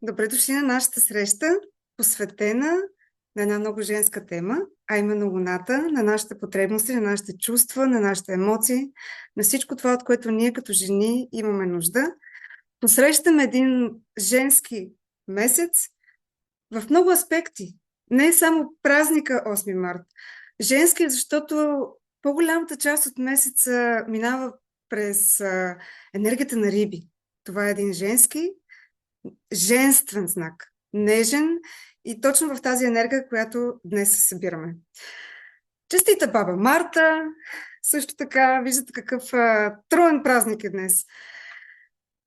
Добре дошли на нашата среща, посветена на една много женска тема, а именно Луната, на нашите потребности, на нашите чувства, на нашите емоции, на всичко това, от което ние като жени имаме нужда. Посрещаме един женски месец в много аспекти. Не е само празника 8 март. Женски, защото по-голямата част от месеца минава през енергията на Риби. Това е един женствен знак, нежен и точно в тази енергия, която днес се събираме. Честита баба Марта! Също така, виждате какъв троен празник е днес.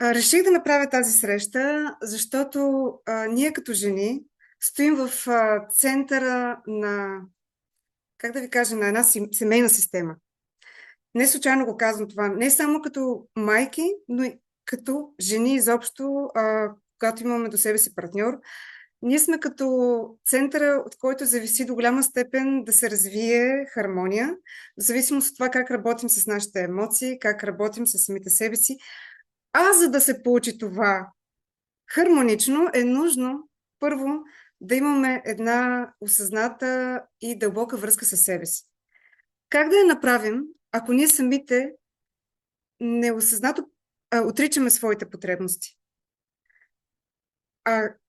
Реших да направя тази среща, защото ние като жени стоим в центъра на, как да ви кажа, на една семейна система. Не случайно го казвам това, не само като майки, но и като жени изобщо, когато имаме до себе си партньор. Ние сме като центъра, от който зависи до голяма степен да се развие хармония, в зависимост от това как работим с нашите емоции, как работим с самите себе си. А за да се получи това хармонично, е нужно първо да имаме една осъзната и дълбока връзка с себе си. Как да я направим, ако ние самите неосъзнато отричаме своите потребности?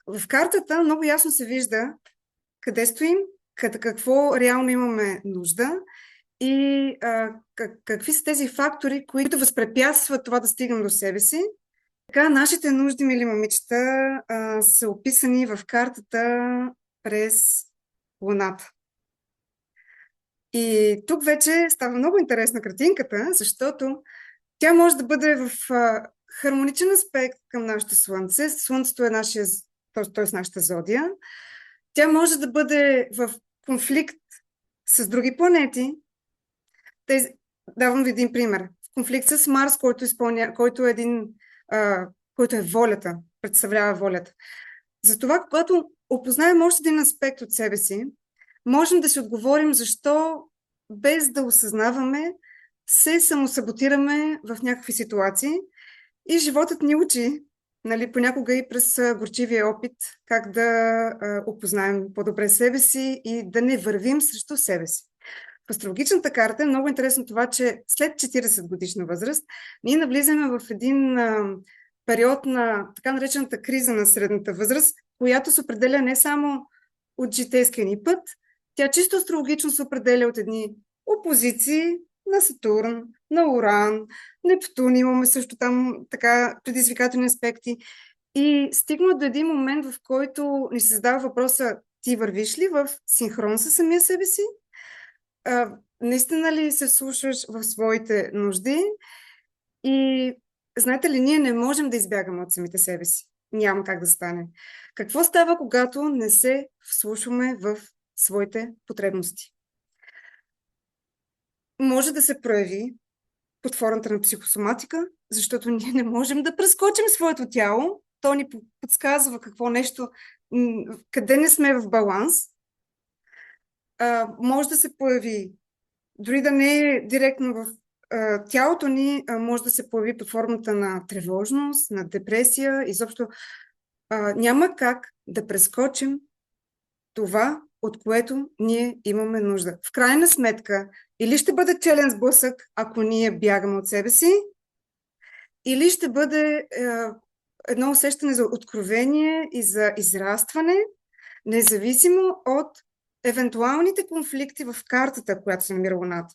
В картата много ясно се вижда къде стоим, какво реално имаме нужда и какви са тези фактори, които възпрепятстват това да стигнем до себе си. Така, нашите нужди, мили момичета, са описани в картата през Луната. И тук вече става много интересна картинката, защото тя може да бъде в хармоничен аспект към нашето Слънце. Слънцето е т.е. нашата зодия. Тя може да бъде в конфликт с други планети. Давам ви един пример. В конфликт с Марс, който е волята, представлява волята. Затова, когато опознаем още един аспект от себе си, можем да си отговорим защо, без да осъзнаваме, се самосаботираме в някакви ситуации и животът ни учи, понякога и през горчивия опит, как да опознаем по-добре себе си и да не вървим срещу себе си. В астрологичната карта е много интересно това, че след 40 годишна възраст ние навлизаме в един период на така наречената криза на средната възраст, която се определя не само от житейския ни път, тя чисто астрологично се определя от едни опозиции на Сатурн, на Уран, Нептун, имаме също там така предизвикателни аспекти. И стигна до един момент, в който ни се задава въпроса: ти вървиш ли в синхрон с самия себе си? Наистина ли се слушаш в своите нужди? И знаете ли, ние не можем да избягаме от самите себе си. Няма как да стане. Какво става, когато не се вслушваме в своите потребности? Може да се прояви под формата на психосоматика, защото ние не можем да прескочим своето тяло. То ни подсказва какво нещо, къде не сме в баланс. Може да се появи, дори да не е директно в тялото ни, може да се появи под формата на тревожност, на депресия. Изобщо няма как да прескочим това, от което ние имаме нужда. В крайна сметка, или ще бъде челен сблъсък, ако ние бягаме от себе си, или ще бъде едно усещане за откровение и за израстване, независимо от евентуалните конфликти в картата, която се намира Луната.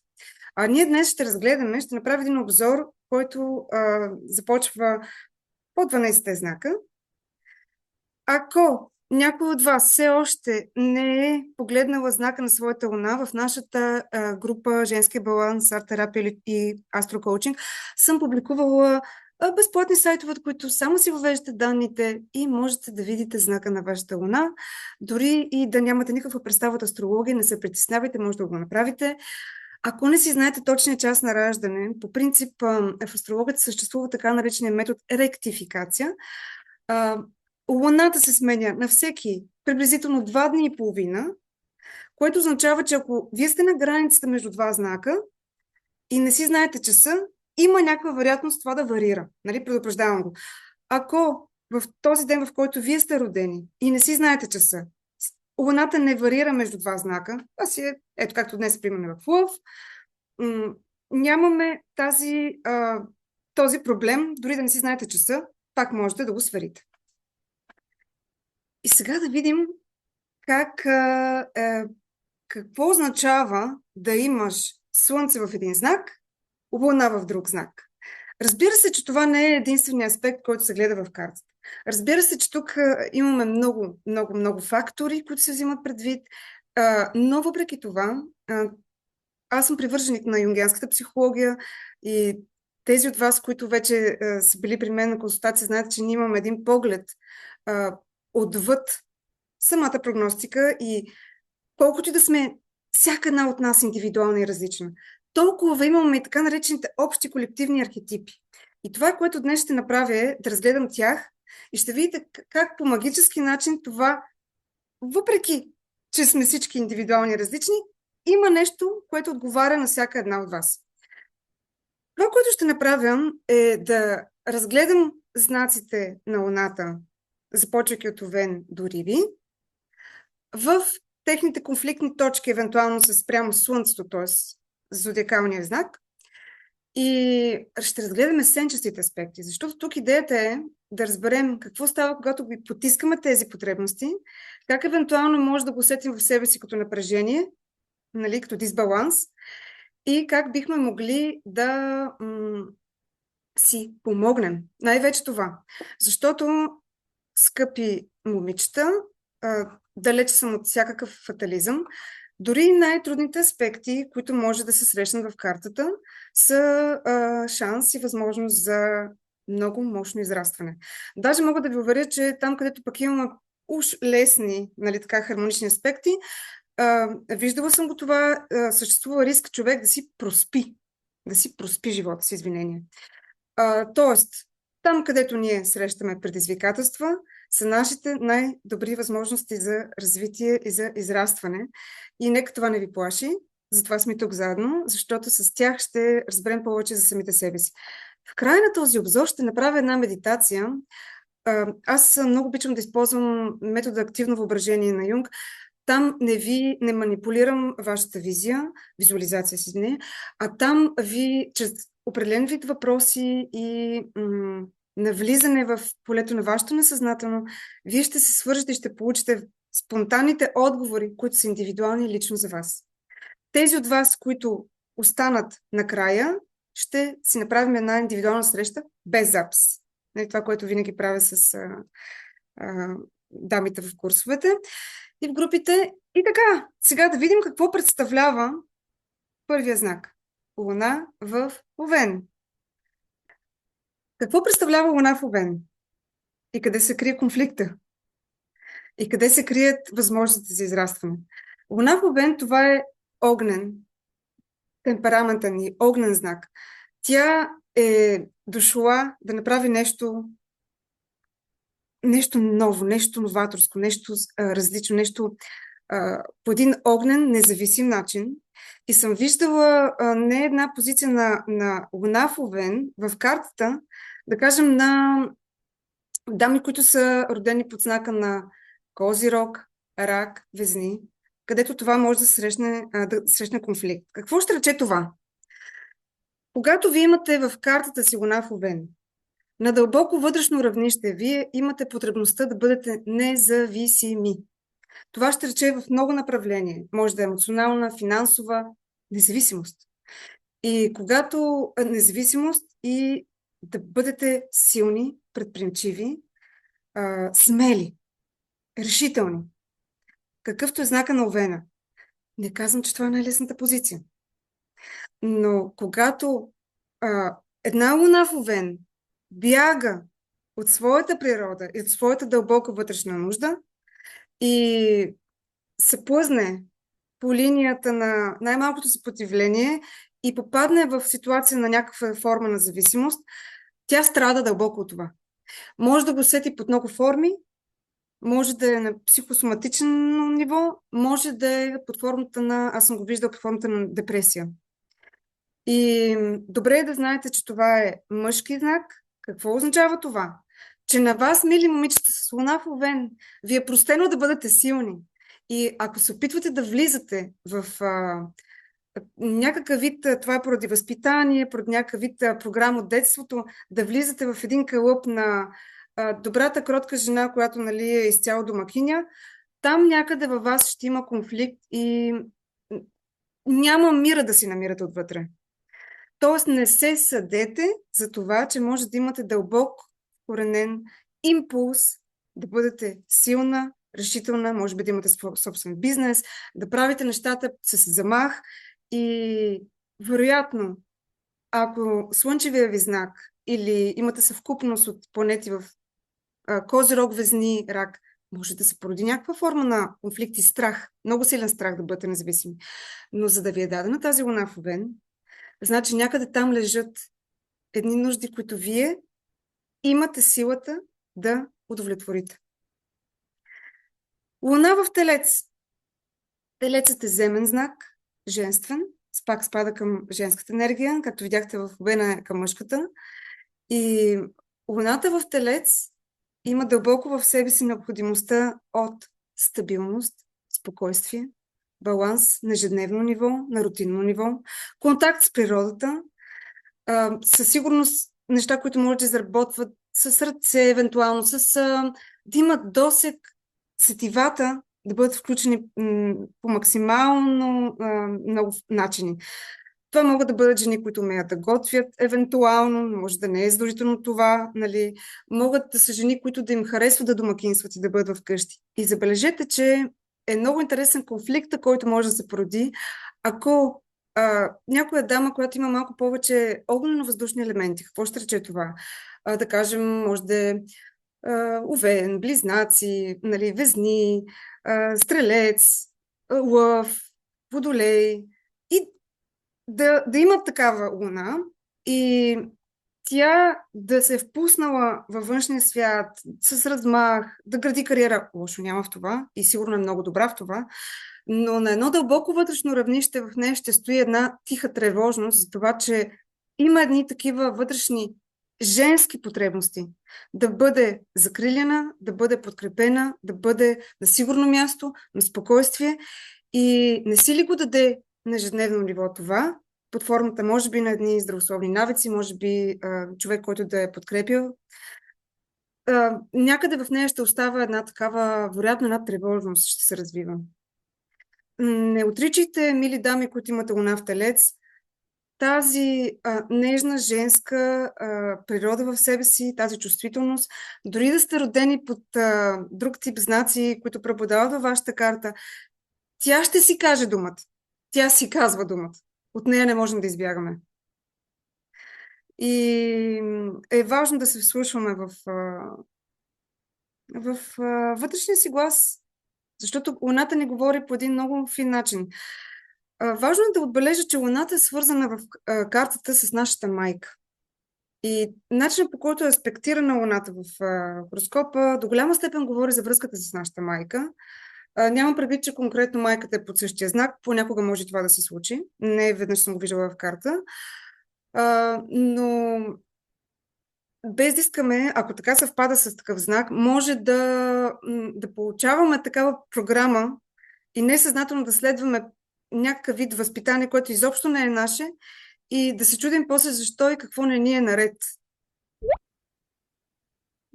Ние днес ще разгледаме, ще направим един обзор, който започва по 12-те знака. Ако някой от вас все още не е погледнала знака на своята луна, в нашата група Женски баланс, арт-терапия и астрокоучинг съм публикувала безплатни сайтове, от които само си въвеждате данните и можете да видите знака на вашата луна. Дори и да нямате никаква представа от астрология, не се притеснявайте, може да го направите. Ако не си знаете точния час на раждане, по принцип в астрологията съществува така наречения метод ректификация. Луната се сменя на всеки приблизително 2 дни и половина, което означава, че ако вие сте на границата между два знака и не си знаете часа, има някаква вероятност това да варира. Предупреждавам го. Ако в този ден, в който вие сте родени и не си знаете часа, Луната не варира между два знака, това си е, ето както днес, примерно в Лъв, нямаме този проблем, дори да не си знаете часа, пак можете да го сверите. И сега да видим какво означава да имаш Слънце в един знак, Луна в друг знак. Разбира се, че това не е единственият аспект, който се гледа в картата. Разбира се, че тук имаме много, много, много фактори, които се взимат предвид, но въпреки това, аз съм привърженик на юнгианската психология и тези от вас, които вече са били при мен на консултация, знаят, че ние имаме един поглед отвъд самата прогностика и колкото и да сме всяка една от нас индивидуална и различна, толкова имаме и така наречените общи колективни архетипи. И това, което днес ще направя, е да разгледам тях и ще видите как по магически начин това, въпреки че сме всички индивидуални и различни, има нещо, което отговаря на всяка една от вас. Това, което ще направя, е да разгледам знаците на Луната, започвайки от Овен до Риби, в техните конфликтни точки, евентуално спрямо Слънцето, т.е. зодиакалния знак, и ще разгледаме сенчестите аспекти, защото тук идеята е да разберем какво става, когато ги потискаме тези потребности, как евентуално може да го усетим в себе си като напрежение, нали, като дисбаланс, и как бихме могли да си помогнем. Най-вече това. Защото, скъпи момичета, далеч съм от всякакъв фатализъм, дори най-трудните аспекти, които може да се срещнат в картата, са шанс и възможност за много мощно израстване. Даже мога да ви уверя, че там, където пък имаме уж лесни, нали, така хармонични аспекти, виждала съм го това, съществува риск човек да си проспи живота си, извинение. Тоест, там, където ние срещаме предизвикателства, са нашите най-добри възможности за развитие и за израстване. И нека това не ви плаши, затова сме тук заедно, защото с тях ще разберем повече за самите себе си. В края на този обзор ще направя една медитация. Аз много обичам да използвам метода активно въображение на Юнг. Там не манипулирам вашата визуализация си, не, а там ви чрез определен вид въпроси и навлизане в полето на вашето несъзнателно, вие ще се свържете и ще получите спонтанните отговори, които са индивидуални лично за вас. Тези от вас, които останат накрая, ще си направим една индивидуална среща без запис. Това, което винаги правя с дамите в курсовете и в групите. И така, сега да видим какво представлява първия знак. Луна в Овен. Какво представлява Луна в Овен? И къде се крие конфликта? И къде се крият възможностите за израстване? Луна в Овен, това е огнен, темпераментен и огнен знак. Тя е дошла да направи нещо ново, нещо новаторско, нещо различно, нещо по един огнен, независим начин. И съм виждала не една позиция на Луна в Овен в картата, да кажем на дами, които са родени под знака на Козирог, Рак, Везни, където това може да срещне конфликт. Какво ще рече това? Когато вие имате в картата си Луна в Овен, на дълбоко вътрешно равнище, вие имате потребността да бъдете независими. Това ще рече в много направления. Може да е емоционална, финансова независимост. И когато независимост и да бъдете силни, предприемчиви, смели, решителни. Какъвто е знака на Овена. Не казвам, че това е най-лесната позиция. Но когато една Луна в Овен бяга от своята природа и от своята дълбока вътрешна нужда и се плъзне по линията на най-малкото съпротивление и попадне в ситуация на някаква форма на зависимост, тя страда дълбоко от това. Може да го сети под много форми, може да е на психосоматично ниво, може да е под формата на, аз съм го виждала под формата на депресия. И добре е да знаете, че това е мъжки знак. Какво означава това? че на вас, мили момичета с луна в Овен, ви е простено да бъдете силни. И ако се опитвате да влизате в някакъв вид, това е поради възпитание, поради някакъв вид програма от детството, да влизате в един кълъп на добрата, кротка жена, която, нали, е изцяло домакиня, там някъде във вас ще има конфликт и няма мира да си намирате отвътре. Тоест не се съдете за това, че може да имате дълбок коренен импулс да бъдете силна, решителна, може би да имате собствен бизнес, да правите нещата с замах и вероятно, ако слънчевия ви знак или имате съвкупност от планети в Козирог, Везни, Рак, може да се породи някаква форма на конфликт и страх, много силен страх да бъдете независими. Но за да ви е дадена тази луна в Овен, значи някъде там лежат едни нужди, които вие имате силата да удовлетворите. Луна в Телец. Телецът е земен знак, женствен, пак спада към женската енергия, както видяхте в Овена е към мъжката. И луната в Телец има дълбоко в себе си необходимостта от стабилност, спокойствие, баланс на ежедневно ниво, на рутинно ниво, контакт с природата, със сигурност неща, които може да изработват с ръце, евентуално, да имат досек, сетивата да бъдат включени по максимално много начини. Това могат да бъдат жени, които умеят да готвят, евентуално, може да не е задължително това, нали. Могат да са жени, които да им харесва да домакинстват и да бъдат вкъщи. И забележете, че е много интересен конфликт, който може да се породи, ако някоя дама, която има малко повече огнено-въздушни елементи. Какво ще рече това? Да кажем, може да е Овен, Близнаци, нали, Везни, Стрелец, Лъв, Водолей. И да имат такава луна и тя да се е впуснала във външния свят с размах, да гради кариера. Лошо няма в това и сигурно е много добра в това, но на едно дълбоко вътрешно равнище в нея ще стои една тиха тревожност за това, че има едни такива вътрешни женски потребности. Да бъде закрилена, да бъде подкрепена, да бъде на сигурно място, на спокойствие и не си ли го даде на ежедневно ниво това, под формата може би на едни здравословни навици, може би човек, който да е подкрепил. Някъде в нея ще остава една такава, вероятно една тревожност ще се развива. Не отричайте, мили дами, които имате луна в Телец, тази нежна женска природа в себе си, тази чувствителност, дори да сте родени под друг тип знаци, които преобладават във вашата карта, тя ще си каже думата. Тя си казва думата. От нея не можем да избягаме. И е важно да се вслушваме в вътрешния си глас, защото луната ни говори по един много фин начин. Важно е да отбележа, че луната е свързана в картата с нашата майка. И начинът, по който е аспектирана луната в хороскопа, до голяма степен говори за връзката с нашата майка. Нямам предвид, че конкретно майката е под същия знак. Понякога може това да се случи. Не веднъж съм го виждала в карта. Но без да искаме, ако така съвпада с такъв знак, може да получаваме такава програма и несъзнателно да следваме някакъв вид възпитание, което изобщо не е наше и да се чудим после защо и какво не ни е наред.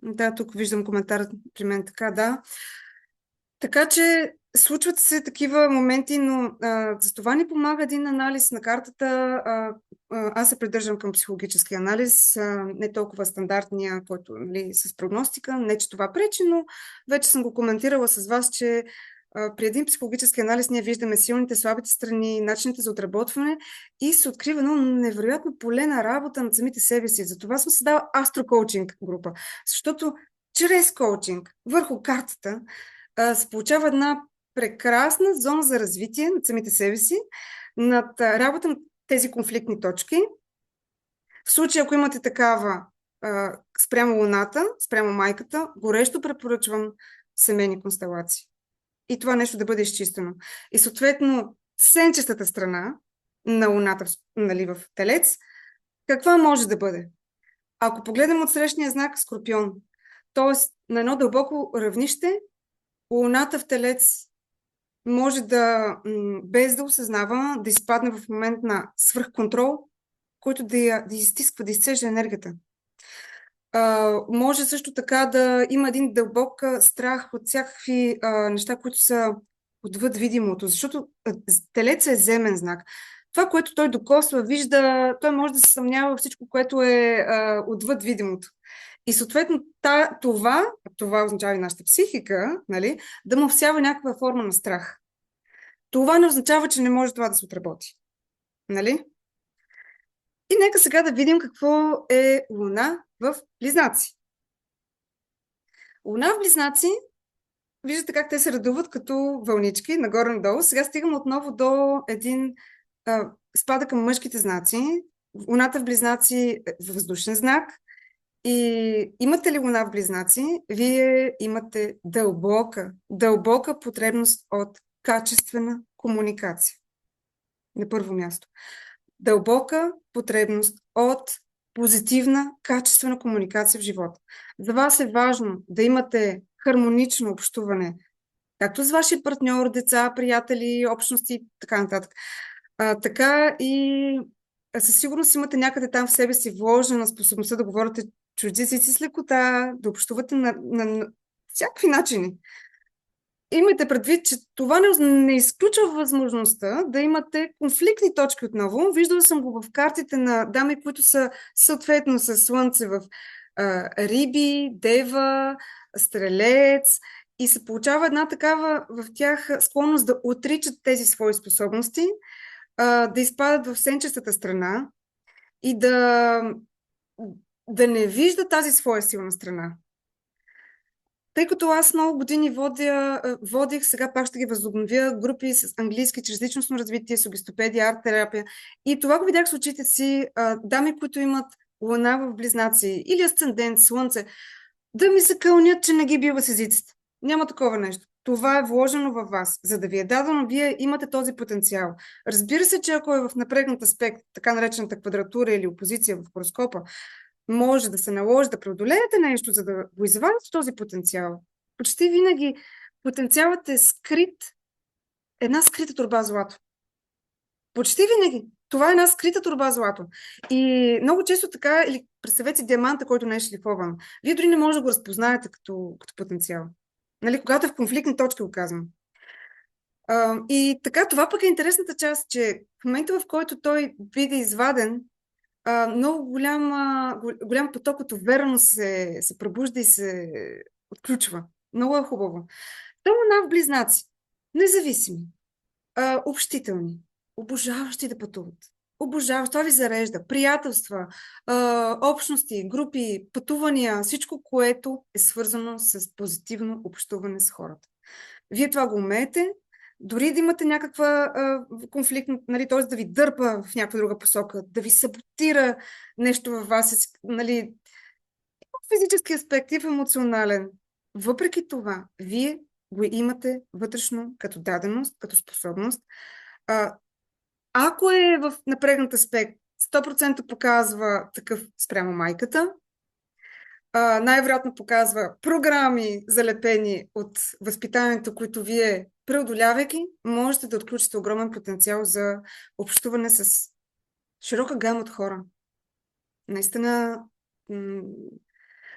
Да, тук виждам коментар при мен така, да. Така че случват се такива моменти, но за това ни помага един анализ на картата. Аз се придържам към психологически анализ, не толкова стандартния, който, нали, с прогностика. Не, че това пречи, но вече съм го коментирала с вас, че при един психологически анализ ние виждаме силните, слабите страни, начините за отработване и се открива едно невероятно поле на работа над самите себе си. Затова съм създала астрокоучинг група, защото чрез коучинг върху картата се получава една прекрасна зона за развитие над самите себе си, над работа на тези конфликтни точки. В случай, ако имате такава спрямо луната, спрямо майката, горещо препоръчвам семейни констелации. И това нещо да бъде изчистено. И съответно, сенчестата страна на луната, нали, в Телец, каква може да бъде? Ако погледнем от срещния знак Скорпион, Тоест, на едно дълбоко равнище, Луната в Телец може да, без да осъзнава, да изпадне в момент на свръхконтрол, който да изстисква, да изцежда енергията. Може също така да има един дълбок страх от всякакви неща, които са отвъд видимото, защото Телец е земен знак. Това, което той докосва, вижда, той може да се съмнява всичко, което е отвъд видимото. И съответно това означава и нашата психика, нали, да му всява някаква форма на страх. Това не означава, че не може това да се отработи. Нали? И нека сега да видим какво е Луна в Близнаци. Луна в Близнаци, виждате как те се редуват като вълнички, нагоре-надолу. Сега стигам отново до един спада към мъжките знаци. Луната в Близнаци е въздушен знак. И имате ли Луна в Близнаци, вие имате дълбока потребност от качествена комуникация. На първо място. Дълбока потребност от позитивна, качествена комуникация в живота. За вас е важно да имате хармонично общуване, както с вашия партньор, деца, приятели, общности и така нататък. Така и със сигурност имате някъде там в себе си вложена способността да говорите чужди езици с лекота, да общувате на всякакви начини. Имайте предвид, че това не изключва възможността да имате конфликтни точки отново. Виждала съм го в картите на дами, които са съответно с Слънце в Риби, Дева, Стрелец и се получава една такава в тях склонност да отричат тези свои способности, да изпадат в сенчестата страна и да не вижда тази своя силна страна. Тъй като аз много години водих, сега пак ще ги възобновя, групи с английски, чрез личностно развитие, сугестопедия, арт-терапия. И това го видях с очите си, дами, които имат Луна в Близнаци или асцендент, Слънце, да ми се кълнят, че не ги бива с езиците. Няма такова нещо. Това е вложено във вас. За да ви е дадено, вие имате този потенциал. Разбира се, че ако е в напрегнат аспект, така наречената квадратура или опозиция в хороскопа, може да се наложи да преодолеете нещо, за да го извадите този потенциал. Почти винаги потенциалът е скрит, една скрита торба злато. Почти винаги. Това е една скрита торба злато. И много често така, или представете си диаманта, който не е шлифован. Вие дори не може да го разпознаете като потенциал. Нали, когато е в конфликтни точки, го казвам. И така, това пък е интересната част, че в момента, в който той биде изваден, много голям поток от увереност се пробужда и се отключва. Много е хубаво. Та Луна в Близнаци. Независими. Общителни. Обожаващи да пътуват. Обожаващи. Това ви зарежда. Приятелства, общности, групи, пътувания. Всичко, което е свързано с позитивно общуване с хората. Вие това го умеете. Дори да имате някаква конфликт, нали, т.е. да ви дърпа в някаква друга посока, да ви саботира нещо във вас, нали, в физически аспект и в емоционален. Въпреки това, вие го имате вътрешно като даденост, като способност. Ако е в напрегнат аспект, 100% показва такъв спрямо майката, най-вероятно показва програми, залепени от възпитанието, които вие, преодолявайки, можете да отключите огромен потенциал за общуване с широка гама от хора. Наистина,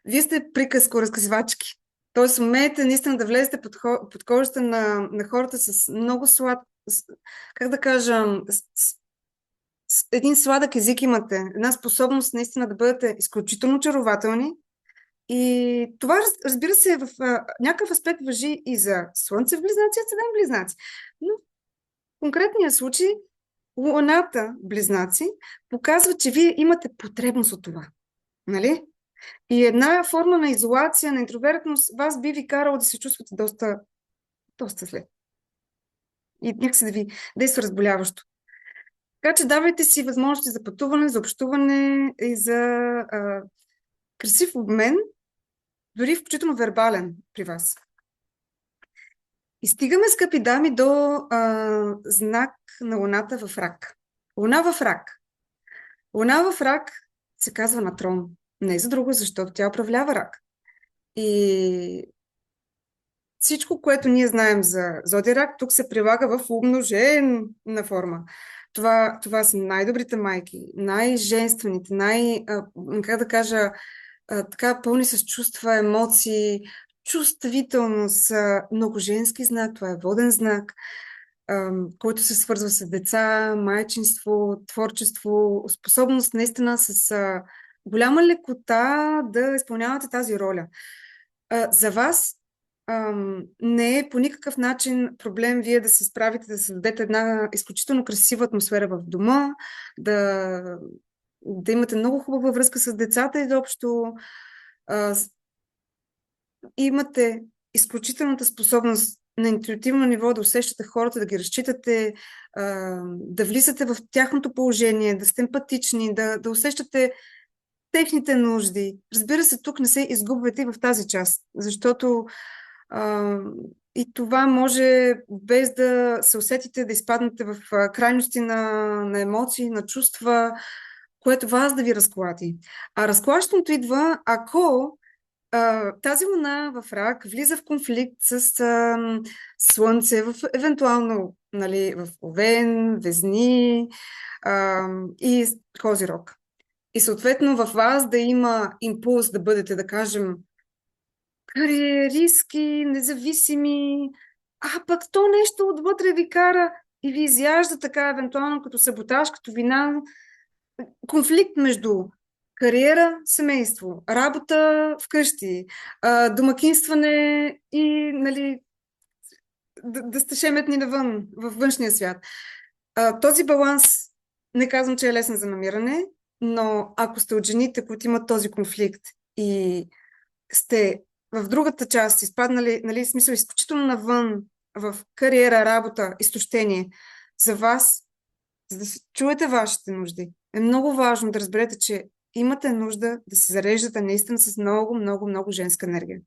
вие сте приказко-разказвачки. Тоест, умеете наистина да влезете под кожата на хората с много как да кажа, с един сладък език имате. Една способност наистина да бъдете изключително очарователни. И това, разбира се, в някакъв аспект важи и за Слънце в Близнаци, и Асцендент в Близнаци. Но в конкретния случай Луната в Близнаци показва, че вие имате потребност от това. Нали? И една форма на изолация, на интровертност, вас би ви карало да се чувствате доста след. И някакси да ви действа разболяващо. Така че давайте си възможности за пътуване, за общуване и за красив обмен, дори включително вербален при вас. И стигаме, скъпи дами, до знак на Луната в Рак. Луна в Рак. Луна в Рак се казва на трон. Не за друго, защото тя управлява Рак. И всичко, което ние знаем за Зодиак, тук се прилага в умножена форма. Това са най-добрите майки, най-женствените, как да кажа, така пълни с чувства, емоции, чувствителност, много женски знак, това е воден знак, който се свързва с деца, майчинство, творчество, способност наистина с голяма лекота да изпълнявате тази роля. За вас не е по никакъв начин проблем вие да се справите, да създадете една изключително красива атмосфера в дома, да, да имате много хубава връзка с децата изобщо. А, Имате изключителната способност на интуитивно ниво да усещате хората, да ги разчитате, да влизате в тяхното положение, да сте емпатични, да усещате техните нужди. Разбира се, тук не се изгубвайте и в тази част, защото а, и това може, без да се усетите, да изпаднете в крайности на емоции, на чувства, което вас да ви разклати. А разклащането идва, ако тази луна в Рак влиза в конфликт с Слънце, евентуално нали, в Овен, Везни и Козирог. И съответно в вас да има импулс да бъдете, да кажем, кариеристки, независими, а пък то нещо отвътре ви кара и ви изяжда така, евентуално като саботаж, като вина, конфликт между кариера, семейство, работа вкъщи, домакинстване и нали, да сте шеметни навън, във външния свят. Този баланс не казвам, че е лесен за намиране, но ако сте от жените, които имат този конфликт и сте в другата част, изпаднали, нали, смисъл изключително навън, в кариера, работа, изтощение, за вас, за да чуете вашите нужди, е много важно да разберете, че имате нужда да се зареждате наистина с много, много, много женска енергия.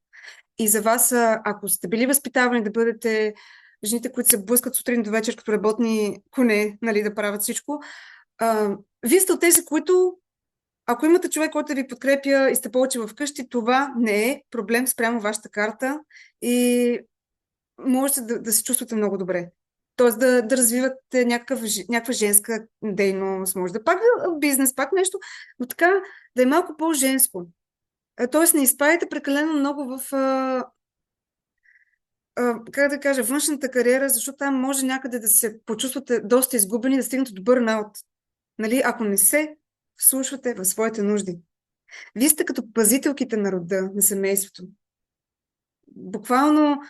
И за вас, ако сте били възпитавани да бъдете жените, които се блъскат сутрин до вечер като работни коне, нали, да правят всичко, вие сте от тези, които ако имате човек, който ви подкрепя и сте повече вкъщи, това не е проблем спрямо вашата карта и можете да се чувствате много добре. Тоест да развивате някаква женска дейност, може да пак бизнес, пак нещо, но така да е малко по-женско. Тоест не изпадайте прекалено много в как да кажа, външната кариера, защото там може някъде да се почувствате доста изгубени, да стигнете до бърнаут. Нали? Ако не се вслушвате в своите нужди. Вие сте като пазителките на рода, на семейството. Буквално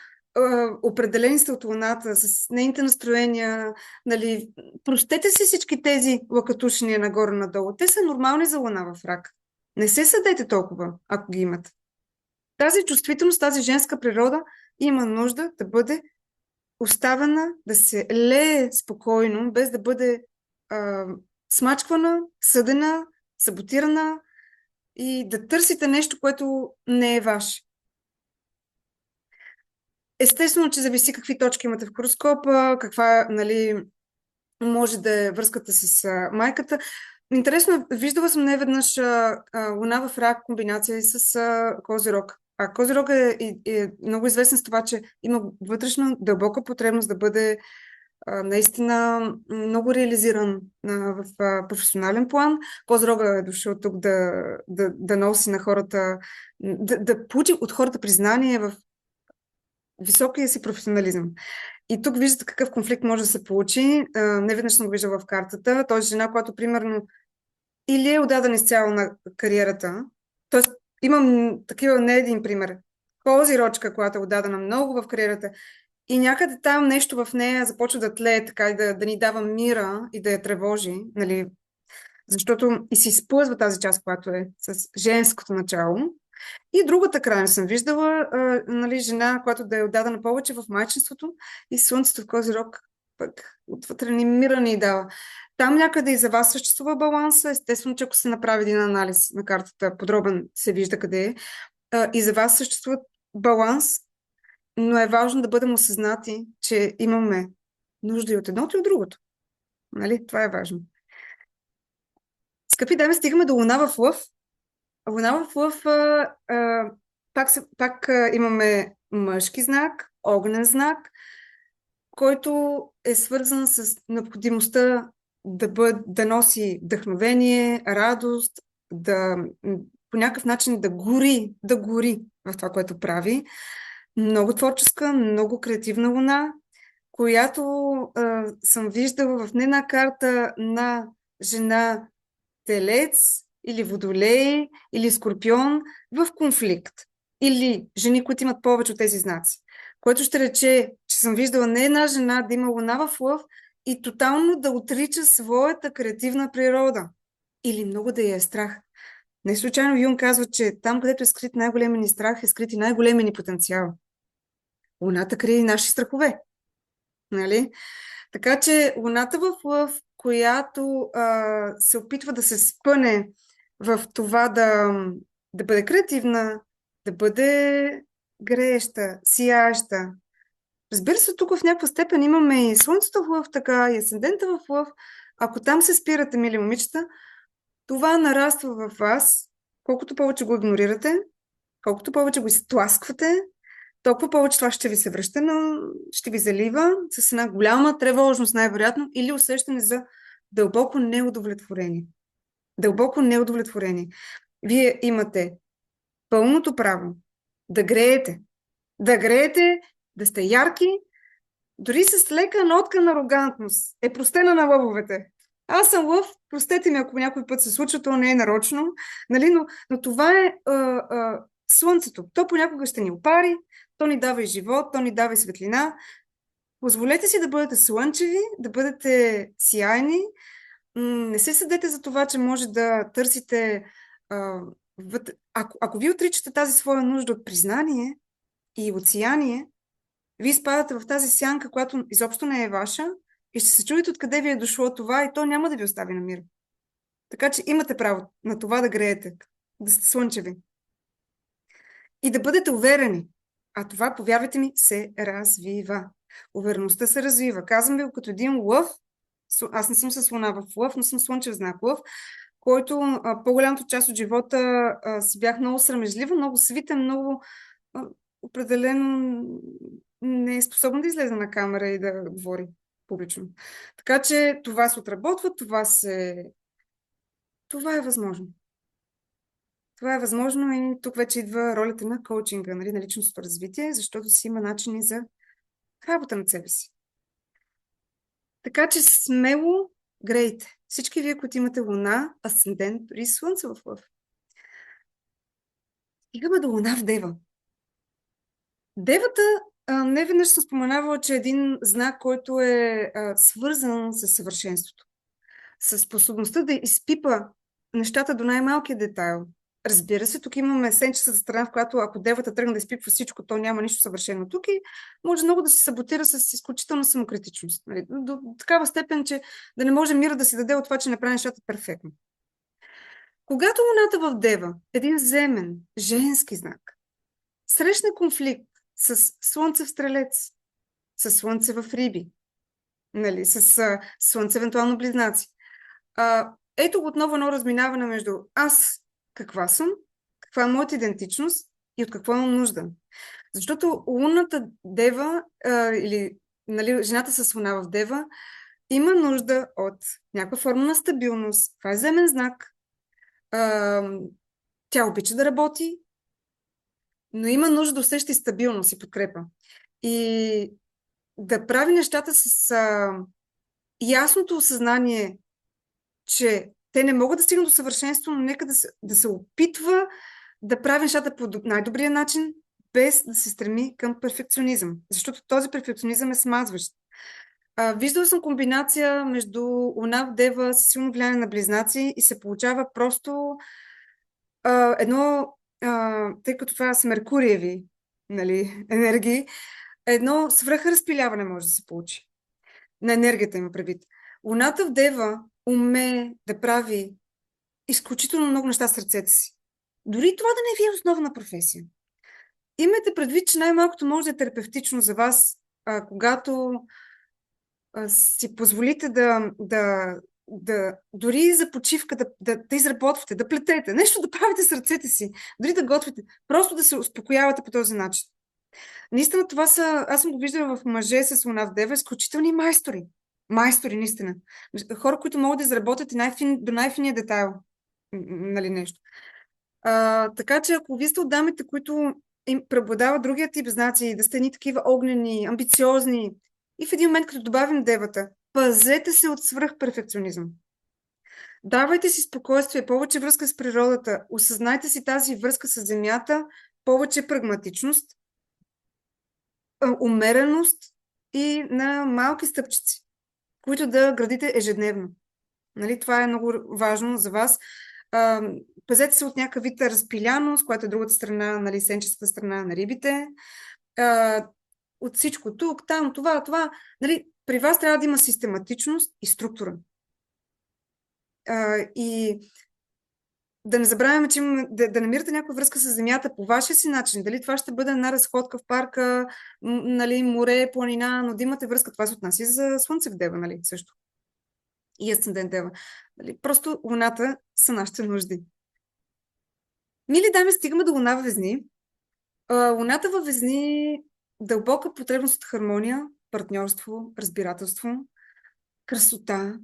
определени сте от луната, с нейните настроения, нали, простете си всички тези лакатушения нагоре-надолу. Те са нормални за луна в рак. Не се съдете толкова, ако ги имат. Тази чувствителност, тази женска природа има нужда да бъде оставена, да се лее спокойно, без да бъде смачквана, съдена, саботирана и да търсите нещо, което не е ваше. Естествено, че зависи какви точки имате в хороскопа, каква, нали, може да е връзката с майката. Интересно, виждала съм неведнъж луна в рак комбинация с Козирог. А Козирог е много известен с това, че има вътрешна дълбока потребност да бъде наистина много реализиран в професионален план. Козирога е дошъл тук да носи на хората, да получи от хората признание в високия си професионализъм. И тук виждате какъв конфликт може да се получи. Неведнъж съм го виждала в картата. Той е жена, която примерно или е отдадена изцяло на кариерата. Тоест, имам такива не един пример. Козирочка, която е отдадена много в кариерата и някъде там нещо в нея започва да тлее така и да ни дава мира и да я тревожи, нали? Защото и си изплъзва тази част, която е с женското начало. И другата крайна съм виждала, нали, жена, която да е отдадена повече в майчинството и слънцето в Козирог пък отвътре ни мира ни дава. Там някъде и за вас съществува баланса. Естествено, че ако се направи един анализ на картата, подробен се вижда къде е. И за вас съществува баланс, но е важно да бъдем осъзнати, че имаме нужда и от едното и от другото. Нали? Това е важно. Скъпи дами, стигаме до Луна в Лъв. Луна в Лъв пак имаме мъжки знак, огнен знак, който е свързан с необходимостта да носи вдъхновение, радост, по някакъв начин да гори в това, което прави. Много творческа, много креативна луна, която съм виждала в не една карта на жена Телец или Водолей или Скорпион в конфликт. Или жени, които имат повече от тези знаци. Което ще рече, че съм виждала не една жена да има луна в лъв и тотално да отрича своята креативна природа. Или много да я е страх. Не случайно Юн казва, че там, където е скрит най-големия ни страх, е скрит и най-големия ни потенциал. Луната крие и наши страхове. Нали? Така че луната в лъв, която се опитва да се спъне в това да бъде креативна, да бъде грееща, сияща. Разбира се, тук в някаква степен имаме и слънцето в лъв, така и асцендента в лъв. Ако там се спирате, мили момичета, това нараства в вас, колкото повече го игнорирате, колкото повече го изтласквате, толкова повече това ще ви се връща, но ще ви залива с една голяма тревожност, най-вероятно, или усещане за дълбоко неудовлетворение. Дълбоко неудовлетворение. Вие имате пълното право да греете. Да греете, да сте ярки, дори с лека нотка на арогантност. Е простена на лъвовете. Аз съм лъв, простете ми, ако някой път се случва, то не е нарочно, нали? Но това е слънцето. То понякога ще ни опари, то ни дава и живот, то ни дава и светлина. Позволете си да бъдете слънчеви, да бъдете сияйни. Не се съдете за това, че може да търсите... Ако ви отричате тази своя нужда от признание и от сияние, вие спадате в тази сянка, която изобщо не е ваша и ще се чудите откъде ви е дошло това и то няма да ви остави на мир. Така че имате право на това да греете, да сте слънчеви. И да бъдете уверени. А това, повярвайте ми, се развива. Увереността се развива. Казвам ви го като един лъв. Аз не съм с луна в лъв, но съм слънчев знак лъв, който по-голямата част от живота си бях много срамежлива, много свита, много определено не е способна да излезе на камера и да говори публично. Така че това се отработва, това е възможно. Това е възможно и тук вече идва ролята на коучинга, нали, на личностното развитие, защото си има начини за работа над себе си. Така че смело грейте. Всички вие, които имате луна, асцендент, дори слънце в лъв. Стигаме до луна в Дева. Девата, не веднъж съм споменавала, че е един знак, който е свързан с съвършенството. С способността да изпипа нещата до най-малкия детайл. Разбира се, тук имаме сенчестата страна, в която ако девата тръгне да изпипва всичко, то няма нищо съвършено тук и може много да се саботира с изключителна самокритичност. Нали? До такава степен, че да не може мира да си даде от това, че не прави нещата перфектно. Когато луната в Дева, един земен, женски знак, срещне конфликт с слънце в Стрелец, с слънце в Риби, нали? С слънце евентуално близнаци. Ето отново едно разминаване между аз каква съм, каква е моята идентичност и от какво имам нужда. Защото лунната Дева или нали, жената с луна в Дева има нужда от някаква форма на стабилност. Това е земен знак. Тя обича да работи, но има нужда да усеща и стабилност и подкрепа. И да прави нещата с ясното осъзнание, че те не могат да стигнат до съвършенство, но нека да се опитва да прави нещата по най-добрия начин, без да се стреми към перфекционизъм. Защото този перфекционизъм е смазващ. Виждала съм комбинация между луна в Дева с силно влияние на близнаци и се получава просто едно, тъй като това са меркуриеви, нали, енергии, едно свръхразпиляване може да се получи. На енергията има предвид. Луната в Дева умее да прави изключително много неща с ръцете си. Дори това да не ви е основна професия. Имайте предвид, че най-малкото може да е терапевтично за вас, когато си позволите да дори за почивка да изработвате, да плетете, нещо да правите с ръцете си, дори да готвите, просто да се успокоявате по този начин. Наистина това са, аз съм го виждала в мъже с луна в Дева, изключителни майстори. Майстори, наистина. Хора, които могат да изработят и до най-финия детайл. Нали, нещо. Така че ако вие сте от дамите, които им преобладава другия тип знаци, да сте ни такива огнени, амбициозни, и в един момент, като добавим девата, пазете се от свръхперфекционизъм. Давайте си спокойствие, повече връзка с природата, осъзнайте си тази връзка с земята, повече прагматичност, умереност и на малки стъпчици, които да градите ежедневно. Нали? Това е много важно за вас. Пазете се от някакъв вид разпиляност, която е другата страна, нали, сенчестата страна на рибите. От всичко тук, там, това. Нали, при вас трябва да има систематичност и структура. И да не забравяме, че да намирате някаква връзка с земята по вашия си начин. Дали това ще бъде една разходка в парка, нали, море, планина, но да имате връзка. Това се отнася и за Слънце в Дева, нали, също. И Асцендент Дева. Нали, просто луната са нашите нужди. Мили дами, стигаме до луна във Везни. Луната във Везни дълбока потребност от хармония, партньорство, разбирателство, красота,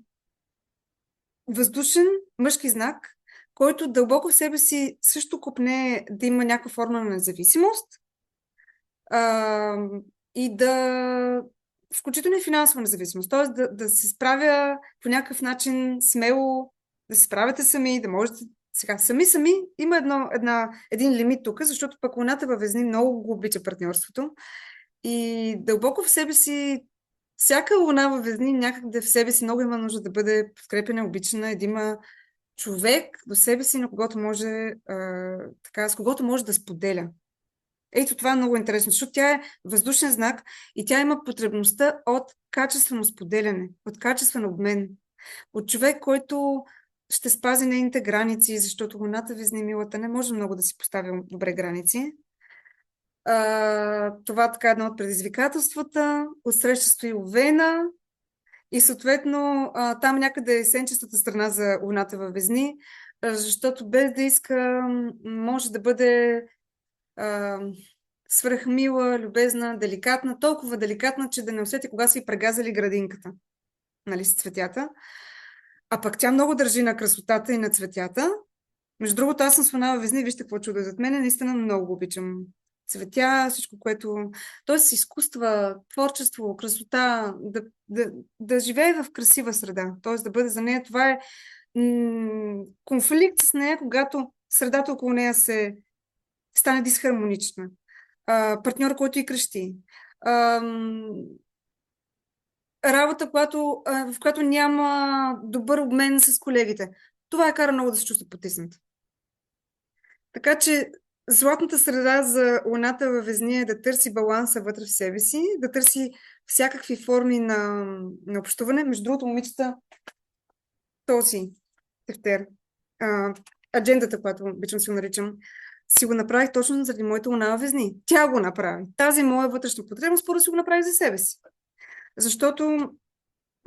въздушен мъжки знак, който дълбоко в себе си също копне да има някаква форма на независимост и да включително и финансова независимост, т.е. да се справя по някакъв начин смело, да се справяте сами, да можете сега сами има един лимит тук, защото пък луната във Везни много го обича партньорството и дълбоко в себе си всяка луна във Везни някъде в себе си много има нужда да бъде подкрепена, обичана, да има човек до себе си, на когото може с когото може да споделя. Ето това е много интересно, защото тя е въздушен знак и тя има потребността от качествено споделяне, от качествен обмен, от човек, който ще спази нейните граници, защото луната Везни, милата, не може много да си поставя добре граници. Това така е едно от предизвикателствата. Отсреща стои Овена и съответно там някъде е сенчестата страна за луната във Везни, защото без да иска може да бъде свръхмила, любезна, деликатна, толкова деликатна, че да не усети кога си прегазали градинката, нали, с цветята. А пък тя много държи на красотата и на цветята. Между другото, аз съм с луна във Везни, вижте какво чудо зад мен, наистина много обичам цветя, всичко, което... Тоест изкуства, творчество, красота, да живее в красива среда. Тоест да бъде за нея. Това е конфликт с нея, когато средата около нея се стане дисхармонична. Партньор, който и крещи. Работа, в която няма добър обмен с колегите. Това е кара много да се чувства потиснат. Така че златната среда за луната във Везни е да търси баланса вътре в себе си, да търси всякакви форми на общуване. Между другото, момичета, този тефтер, аджендата, която обичам си го наричам, си го направих точно заради моята луна във Везни. Тя го направи. Тази моя вътрешна потребност, първо си го направих за себе си. Защото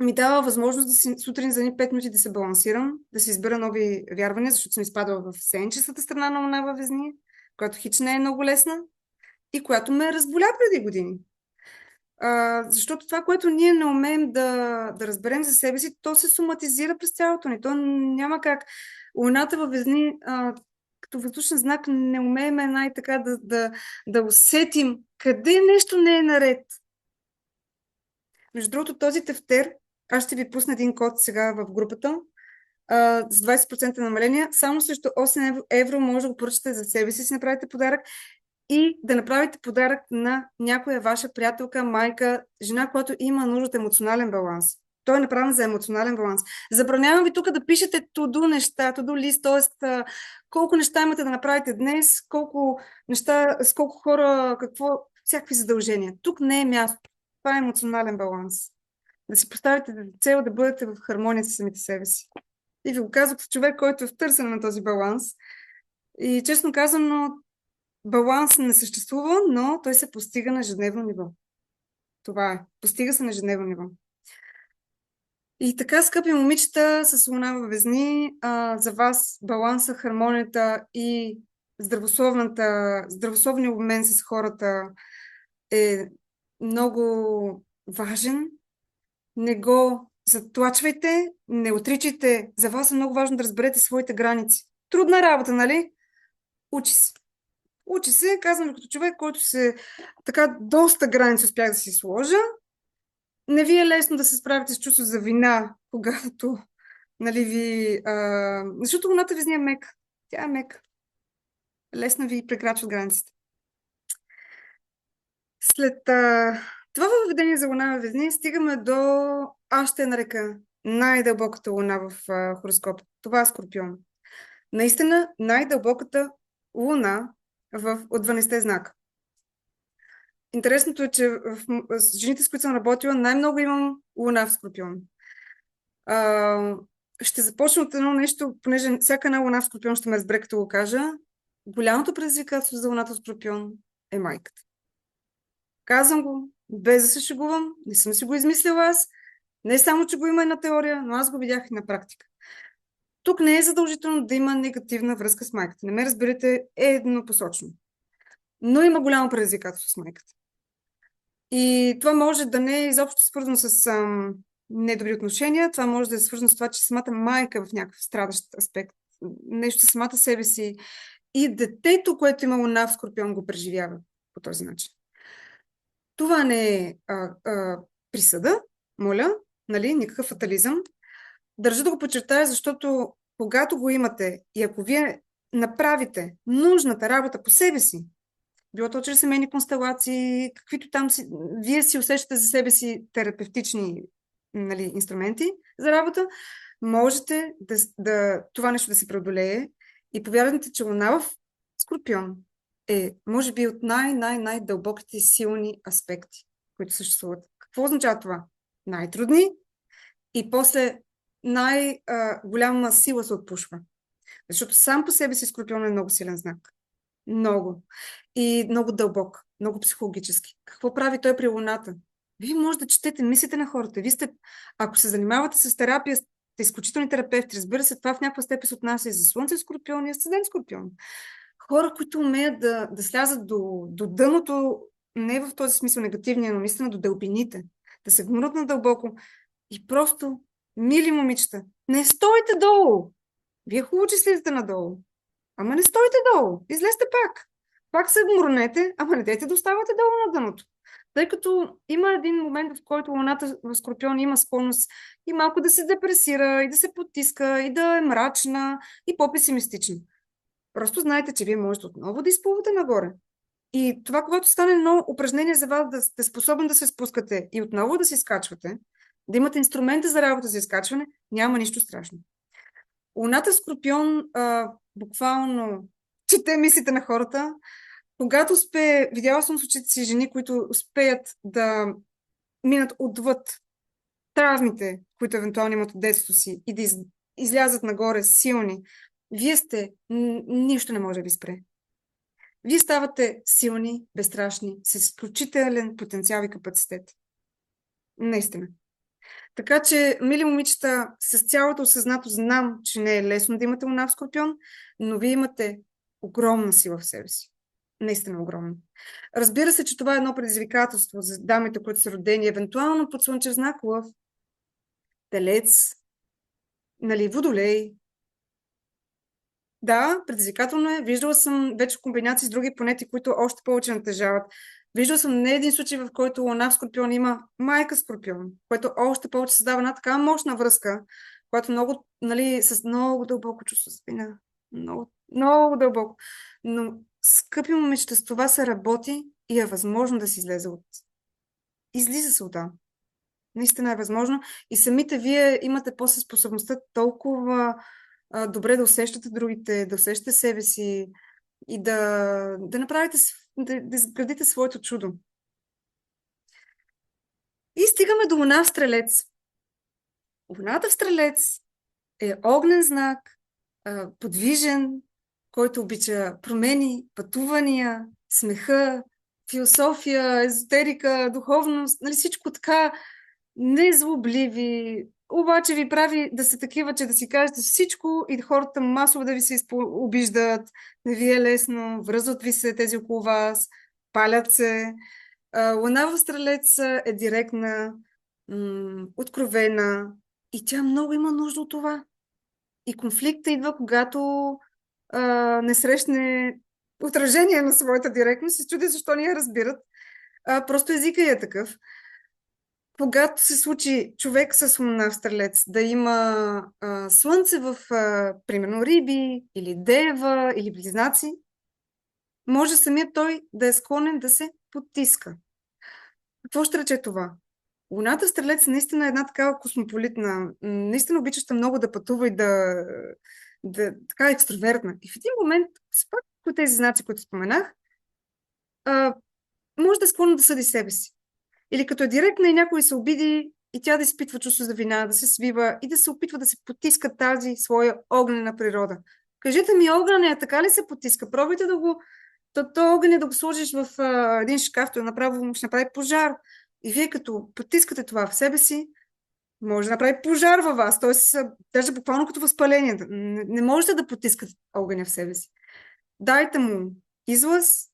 ми дава възможност сутрин за 5 минути да се балансирам, да си избера нови вярвания, защото съм изпадала в сенчестата страна на луна във Везни, която хич не е много лесна и която ме разболя преди години. Защото това, което ние не умеем да разберем за себе си, то се соматизира през цялото ни. То няма как. Луната във Везни, като въздушен знак, не умеем най-така да усетим къде нещо не е наред. Между другото, този тефтер, аз ще ви пусна един код сега в групата, с 20% намаление. Само срещу 8 евро може да го поръчате за себе си направите подарък и да направите подарък на някоя ваша приятелка, майка, жена, която има нужда от емоционален баланс. Той е направен за емоционален баланс. Забранявам ви тук да пишете to-do неща, to-do лист, т.е. колко неща имате да направите днес, колко неща, с колко хора, всякакви задължения. Тук не е място. Това е емоционален баланс. Да си поставите цел да бъдете в хармония с самите себе си. И ви го казвам като човек, който е в търсене на този баланс. И честно казано, баланс не съществува, но той се постига на ежедневно ниво. Това е. Постига се на ежедневно ниво. И така, скъпи момичета с луна във Везни, за вас баланса, хармонията и здравословния обмен с хората е много важен. Не го затлачвайте, не отричайте. За вас е много важно да разберете своите граници. Трудна работа, нали? Учи се. Учи се, казвам ви като човек, който така доста граници успях да си сложа. Не ви е лесно да се справите с чувство за вина, когато, нали, защото луната Везни е мека. Тя е мека. Лесно ви прекрачва границите. След това въведение за луна във Везни стигаме до, аз ще я нарека, най-дълбоката луна в хороскопа. Това е Скорпион. Наистина най-дълбоката луна от 12 знака. Интересното е, че с жените, с които съм работила, най-много имам луна в Скорпион. Ще започна от едно нещо, понеже всяка една луна в Скорпион ще ме разбере, като го кажа. Голямото предизвикателство за луната в Скорпион е майката. Казвам го, без да се шегувам, не съм си го измислила аз. Не само, че го има и на теория, но аз го видях и на практика. Тук не е задължително да има негативна връзка с майката. Не ме разберете еднопосочно. Но има голямо предизвикателство с майката. И това може да не е изобщо свързано с недобри отношения, това може да е свързано с това, че самата майка в някакъв страдащ аспект, нещо със самата себе си и детето, което има луна в Скорпион, го преживява по този начин. Това не е присъда, моля, нали, никакъв фатализъм. Държа да го подчертая, защото когато го имате и ако вие направите нужната работа по себе си, било то чрез семейни констелации, каквито там вие си усещате за себе си терапевтични, нали, инструменти за работа, можете това нещо да се преодолее. И повярвайте, че луна в Скорпион е, може би, от най-дълбоките силни аспекти, които съществуват. Какво означава това? Най-трудни и после най-голяма сила се отпушва. Защото сам по себе си Скорпион е много силен знак. Много. И много дълбок, много психологически. Какво прави той при луната? Вие може да четете мислите на хората. Ако се занимавате с терапия, сте изключителни терапевти. Разбира се, това в някаква степен се отнася и за Слънце Скорпион и Асцендент Скорпион. Хора, които умеят да слязат до дъното, не в този смисъл негативния, но наистина до дълбините, да се вмрат надълбоко и просто, мили момичета, не стойте долу! Вие хубаво, че слизате надолу. Ама не стойте долу, излезте пак. Пак се гмурнете, ама не дайте да оставате долу на дъното. Тъй като има един момент, в който луната в Скорпион има склонност и малко да се депресира, и да се потиска, и да е мрачна, и по-песимистична. Просто знаете, че вие можете отново да изплувате нагоре. И това, когато стане едно упражнение за вас да сте способен да се спускате и отново да се изкачвате, да имате инструменти за работа за изкачване, няма нищо страшно. Луната в Скорпион буквално чете мислите на хората. Когато видяла съм с очите си жени, които успеят да минат отвъд травмите, които евентуално имат от детството си и да излязат нагоре силни, нищо не може да ви спре. Вие ставате силни, безстрашни, с изключителен потенциал и капацитет. Наистина. Така че, мили момичета, с цялото осъзнато знам, че не е лесно да имате луна в Скорпион, но вие имате огромна сила в себе си. Наистина огромна. Разбира се, че това е едно предизвикателство за дамите, които са родени, евентуално под слънчев знак Лъв, Телец, нали, Водолей. Да, предизвикателно е. Виждала съм вече комбинации с други планети, които още повече натежават. Виждала съм не един случай, в който луна в Скорпион има майка Скорпион, което още повече създава една такава мощна връзка, която много, нали, с много дълбоко чувство за вина. Много, много дълбоко. Но, скъпи момичета, с това се работи и е възможно да се излезе Излиза се оттам. Наистина е възможно. И самите вие имате после способността толкова добре да усещате другите, да усещате себе си и да направите, да изградите своето чудо. И стигаме до луна в Стрелец. Луната в Стрелец е огнен знак, подвижен, който обича промени, пътувания, смеха, философия, езотерика, духовност, нали, всичко така незлобливи, обаче ви прави да се такива, че да си кажете всичко и хората масово да ви се обиждат, не ви е лесно, връзват ви се тези около вас, палят се. Луна в Стрелец е директна, откровена и тя много има нужда от това. И конфликта идва, когато не срещне отражение на своята директност и се чуди защо ни я разбират. Просто езика е такъв. Когато се случи човек с луна в Стрелец да има слънце в, примерно, Риби или Дева или Близнаци, може самият той да е склонен да се потиска. Какво ще рече това? Луната в Стрелец наистина е една такава космополитна, наистина обичаща много да пътува и така екстровертна. И в един момент, пак от тези знаци, които споменах, може да е склонна да съди себе си. Или като е директна и някой се обиди и тя да изпитва чувство за вина, да се свива и да се опитва да се потиска тази своя огнена природа. Кажете ми, огъня така ли се потиска? Пробайте да го... То огъня да го сложиш в един шкаф, той направо ще направи пожар. И вие като потискате това в себе си, може да направи пожар във вас. Т.е. даже буквално като възпаление. Не можете да потискате огъня в себе си. Дайте му излъз,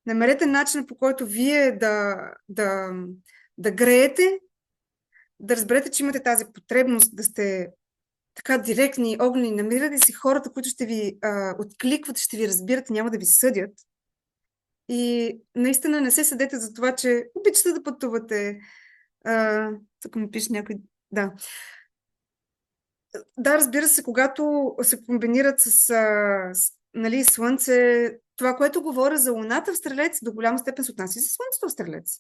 намерете начин, по който вие да греете, да разберете, че имате тази потребност да сте така директни, огнени, намирате си хората, които ще ви откликват, ще ви разбират и няма да ви съдят. И наистина не се съдете за това, че обичате да пътувате. Тук ми пише някой... Да. Да, разбира се, когато се комбинират нали, Слънце, това, което говоря за Луната в Стрелец, до голяма степен се отнася и за Слънцето в Стрелец.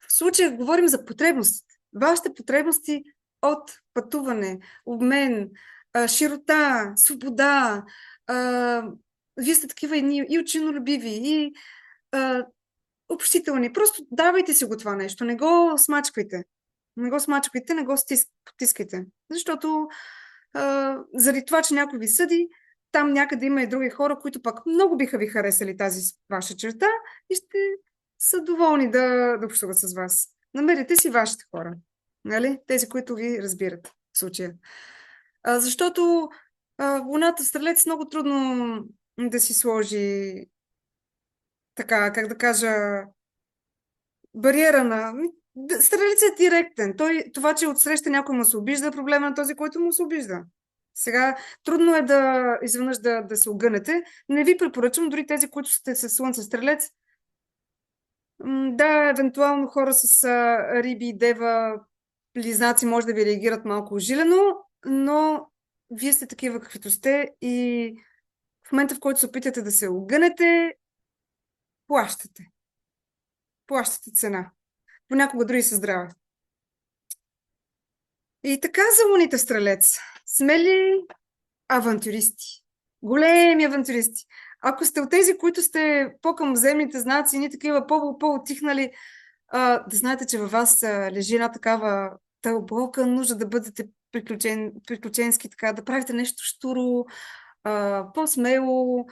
В случая говорим за потребности. Вашите потребности от пътуване, обмен, широта, свобода. Вие сте такива и ученолюбиви, и общителни. Просто давайте си го това нещо. Не го смачкайте. Не го смачкайте, не го потискайте. Защото заради това, че някой ви съди, там някъде има и други хора, които пък много биха ви харесали тази ваша черта и ще са доволни да общуват с вас. Намерите си вашите хора. Нали? Тези, които ви разбират в случая. Защото Луната в Стрелец много трудно да си сложи така, как да кажа, бариера на... Стрелец е директен. Това, че отсреща някой му се обижда, е проблема на този, който му се обижда. Сега, трудно е изведнъж да се огънете. Не ви препоръчвам, дори тези, които сте с Слънце Стрелец. Да, евентуално хора с Риби, Дева, Близнаци може да ви реагират малко ожилено, но вие сте такива каквито сте и в момента, в който се опитате да се огънете, плащате. Плащате цена. Понякога дори се здраве. И така за луните в Стрелец. Смели авантюристи. Големи авантюристи. Ако сте от тези, които сте по-към земните знаци, ни такива по-отихнали, да знаете, че във вас лежи една такава дълбока нужда да бъдете приключенски, така, да правите нещо щуро, по-смело,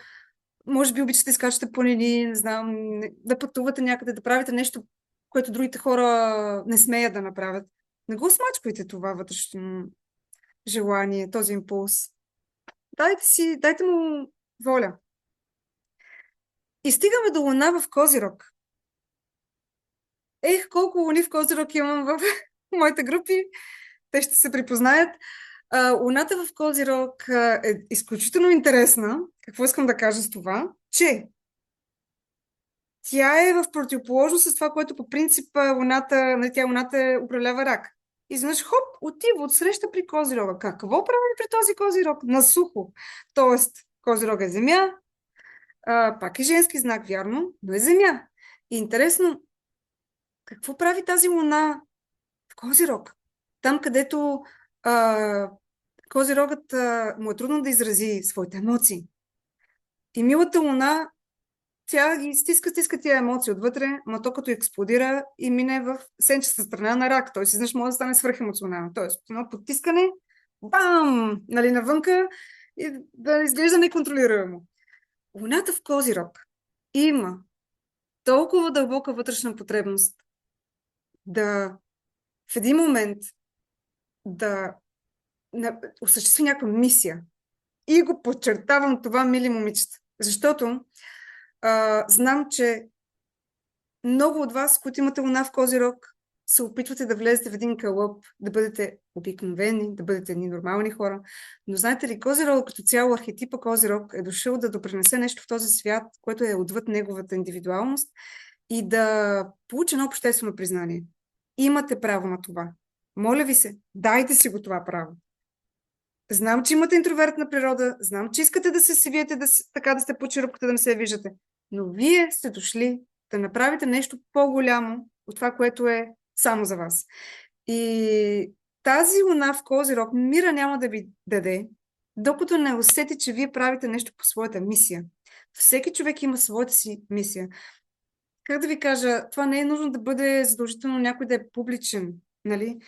може би обичате да изкачате планини, не знам, да пътувате някъде, да правите нещо, което другите хора не смеят да направят. Не го смачквайте това вътрешно желание, този импулс. Дайте му воля. И стигаме до Луна в Козирог. Колко луни в Козирог имам в моите групи. Те ще се припознаят. Луната в Козирог е изключително интересна. Какво искам да кажа с това? Че тя е в противоположност с това, което по принцип Луната управлява Рак. Изведнъж хоп, отива отсреща при Козирога. Какво прави при този Козирог? На сухо. Тоест, Козирог е Земя, пак е женски знак, вярно, но е Земя. И интересно, какво прави тази Луна в Козирог? Там, където Козирогът му е трудно да изрази своите емоции. И милата Луна, тя ги стиска тия емоции отвътре, но то като експлодира и мине в сенчеста страна на Рак. Той си знаеш, може да стане свръхемоционално. Тоест, едно потискане, бам, нали, навънка и да изглежда неконтролируемо. Луната в Козирог има толкова дълбока вътрешна потребност да в един момент да осъществи някаква мисия. И го подчертавам това, мили момичета. Защото знам, че много от вас, които имате луна в Козирог, се опитвате да влезете в един кълъп, да бъдете обикновени, да бъдете едни нормални хора. Но знаете ли, Козирог като цяло, архетипа Козирог е дошъл да допринесе нещо в този свят, което е отвъд неговата индивидуалност и да получи едно обществено признание. Имате право на това. Моля ви се, дайте си го това право. Знам, че имате интровертна природа, знам, че искате да се свиете, така да сте по черупката, да не се виждате. Но вие сте дошли да направите нещо по-голямо от това, което е само за вас. И тази луна в Козирог мира няма да ви даде, докато не усети, че вие правите нещо по своята мисия. Всеки човек има своята си мисия. Как да ви кажа, това не е нужно да бъде задължително някой да е публичен. Нали?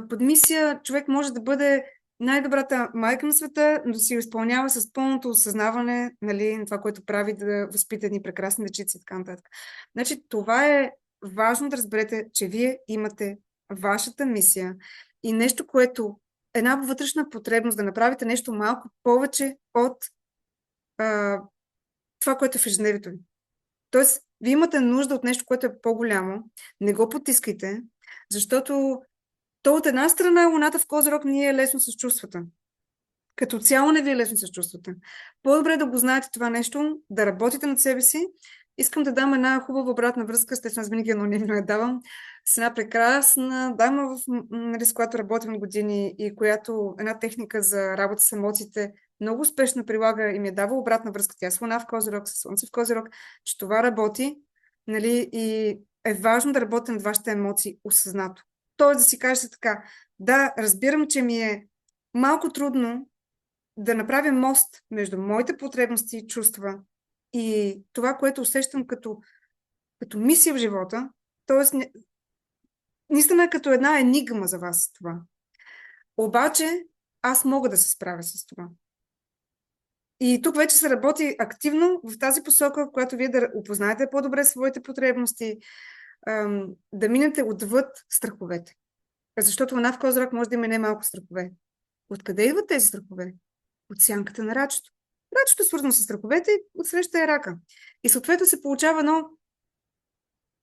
Под мисия човек може да бъде най-добрата майка на света, но да си го изпълнява с пълното осъзнаване, нали, на това, което прави, да възпита едни прекрасни дечици и така нататък. Значи, това е важно да разберете, че вие имате вашата мисия и нещо, което една вътрешна потребност да направите нещо малко повече от това, което е в ежедневието ви. Тоест, вие имате нужда от нещо, което е по-голямо. Не го потискайте, защото то от една страна луната в Козирог ни е лесно с чувствата. Като цяло не ви е лесно с чувствата. По-добре да го знаете това нещо, да работите над себе си. Искам да дам една хубава обратна връзка, естествено аз винаги анонимно я давам, с една прекрасна дама, с която работим години и която една техника за работа с емоциите много успешно прилага и ми е дава обратна връзка. Тя е с луна в Козирог, с слънце в Козирог, че това работи, нали, и е важно да работим над вашите емоции осъзнато. Тоест да си кажете така, да, разбирам, че ми е малко трудно да направя мост между моите потребности и чувства и това, което усещам като мисия в живота, т.е. наистина като една енигма за вас това. Обаче аз мога да се справя с това. И тук вече се работи активно в тази посока, в която вие да опознаете по-добре своите потребности, да минете отвъд страховете. Защото луна в Козирог може да има не малко страхове. Откъде идват тези страхове? От сянката на рачето. Рачето е свързано с страховете и отсреща е рака. И съответно се получава едно...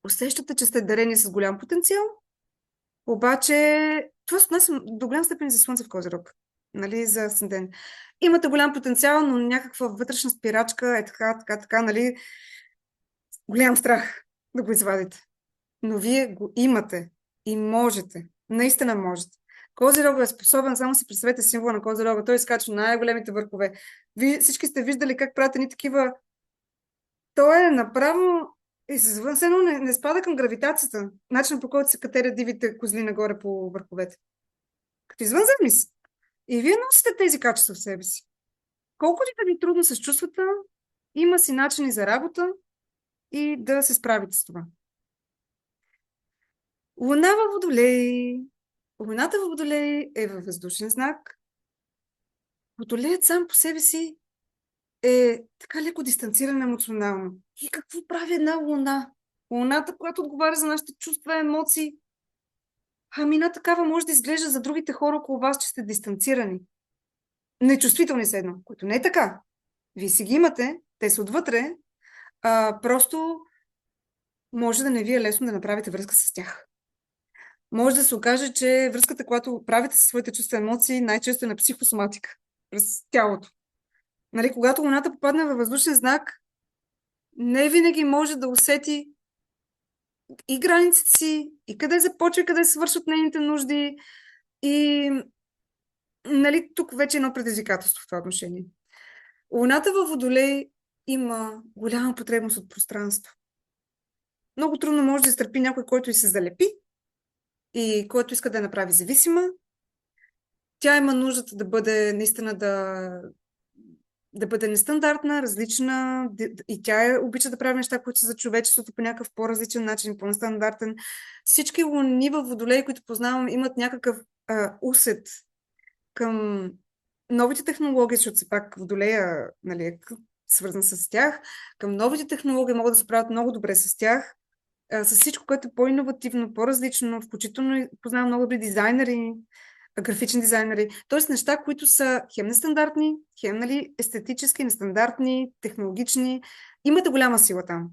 Усещате, че сте дарени с голям потенциал, обаче това се отнася до голям степен за Слънце в Козирог. Нали, за Асцендент. Имате голям потенциал, но някаква вътрешна спирачка е така, нали, голям страх да го извадите. Но вие го имате и можете. Наистина можете. Козирог е способен, само си представете символа на Козирога. Той изкачва най-големите върхове. Всички сте виждали как правят ни такива... Той е направо извън се, но не спада към гравитацията. Начинът, по който се катерят дивите козли нагоре по върховете. Като извънземни са. И вие носите тези качества в себе си. Колкото и да ви е трудно с чувствата, има си начини за работа и да се справите с това. Луна във Водолей. Луната във Водолей е във въздушен знак. Водолеят сам по себе си е така леко дистанциран емоционално. И какво прави една луна? Луната, която отговаря за нашите чувства и емоции. Ами такава може да изглежда за другите хора около вас, че сте дистанцирани. Нечувствителни са едно, което не е така. Вие си ги имате, те са отвътре, просто може да не ви е лесно да направите връзка с тях. Може да се окаже, че връзката, която правите със своите чувства и емоции, най-често е на психосоматика, през тялото. Нали, когато луната попадне във въздушен знак, не винаги може да усети и границите си, и къде започва, и къде свършват нейните нужди. И нали, тук вече е едно предизвикателство в това отношение. Луната във Водолей има голяма потребност от пространство. Много трудно може да изтърпи някой, който и се залепи и който иска да я направи зависима. Тя има нуждата да бъде наистина да бъде нестандартна, различна и тя обича да прави неща, които са за човечеството по някакъв по-различен начин, по-нестандартен. Всички луни във Водолей, които познавам, имат някакъв усет към новите технологии, защото все пак Водолея, нали, е свързан с тях. Към новите технологии могат да се правят много добре с тях. С всичко, което е по-инновативно, по-различно, включително познавам много добри дизайнери, графични дизайнери, т.е. неща, които са хем нестандартни, хем нали, естетически, нестандартни, технологични. Имате голяма сила там.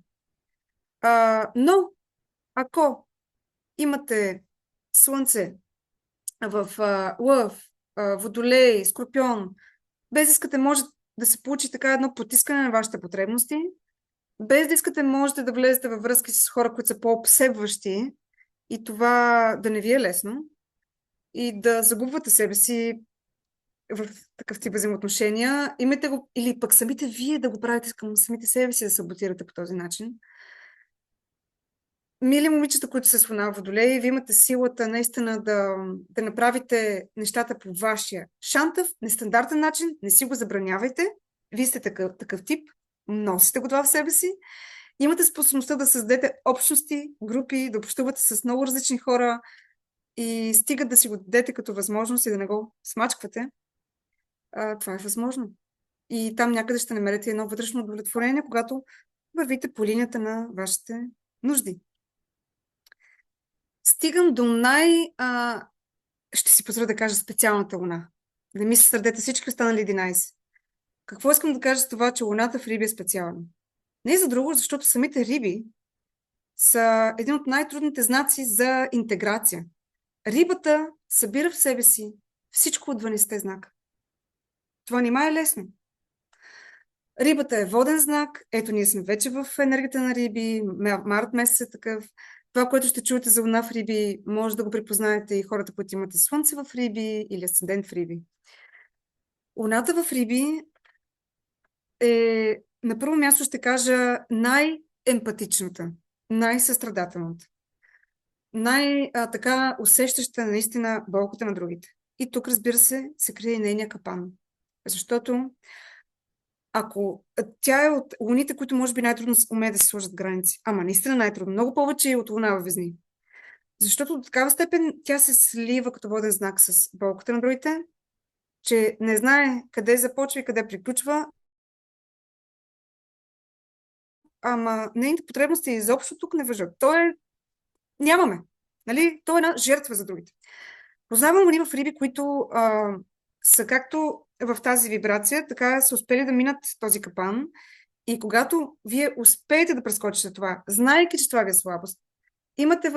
Но ако имате Слънце в Лъв, Водолей, Скорпион, без да искате, може да се получи така едно потискане на вашите потребности, без да искате, можете да влезете във връзки с хора, които са по-обсебващи и това да не ви е лесно и да загубвате себе си в такъв тип взаимоотношения. Имайте го, или пък самите вие да го правите към самите себе си, да саботирате по този начин. Мили момичета, които се слона в Водолей, вие имате силата наистина да направите нещата по вашия шантав, нестандартен начин, не си го забранявайте. Вие сте такъв тип, носите го това в себе си. Имате способността да създадете общности, групи, да общувате с много различни хора и стига да си го дадете като възможност и да не го смачквате. Това е възможно. И там някъде ще намерите едно вътрешно удовлетворение, когато вървите по линията на вашите нужди. Стигам до ще си позволя да кажа специалната луна. Да ми се сърдете всички останали 11. Какво искам да кажа с това, че луната в Риби е специална? Не за друго, защото самите риби са един от най-трудните знаци за интеграция. Рибата събира в себе си всичко от 12 знака. Това нима е лесно. Рибата е воден знак. Ето, ние сме вече в енергията на Риби. Март месец е такъв. Това, което ще чуете за луна в Риби, може да го припознаете и хората, които имате слънце в Риби или асцендент в Риби. Луната в Риби е, на първо място ще кажа, най-емпатичната, най-състрадателната, най-така усещаща наистина болката на другите. И тук, разбира се, се крие и нейния капан. Защото ако тя е от луните, които може би най-трудно умеят да се сложат граници. Ама наистина най-трудно. Много повече е от луна във Везни. Защото до такава степен тя се слива като воден знак с болката на другите, че не знае къде започва и къде приключва. Ама нейните потребности изобщо тук не въжат. Нямаме. Нали? То е една жертва за другите. Познавам луни в Риби, които са както в тази вибрация, така са успели да минат този капан. И когато вие успеете да прескочите това, знаейки, че това ви е слабост, имате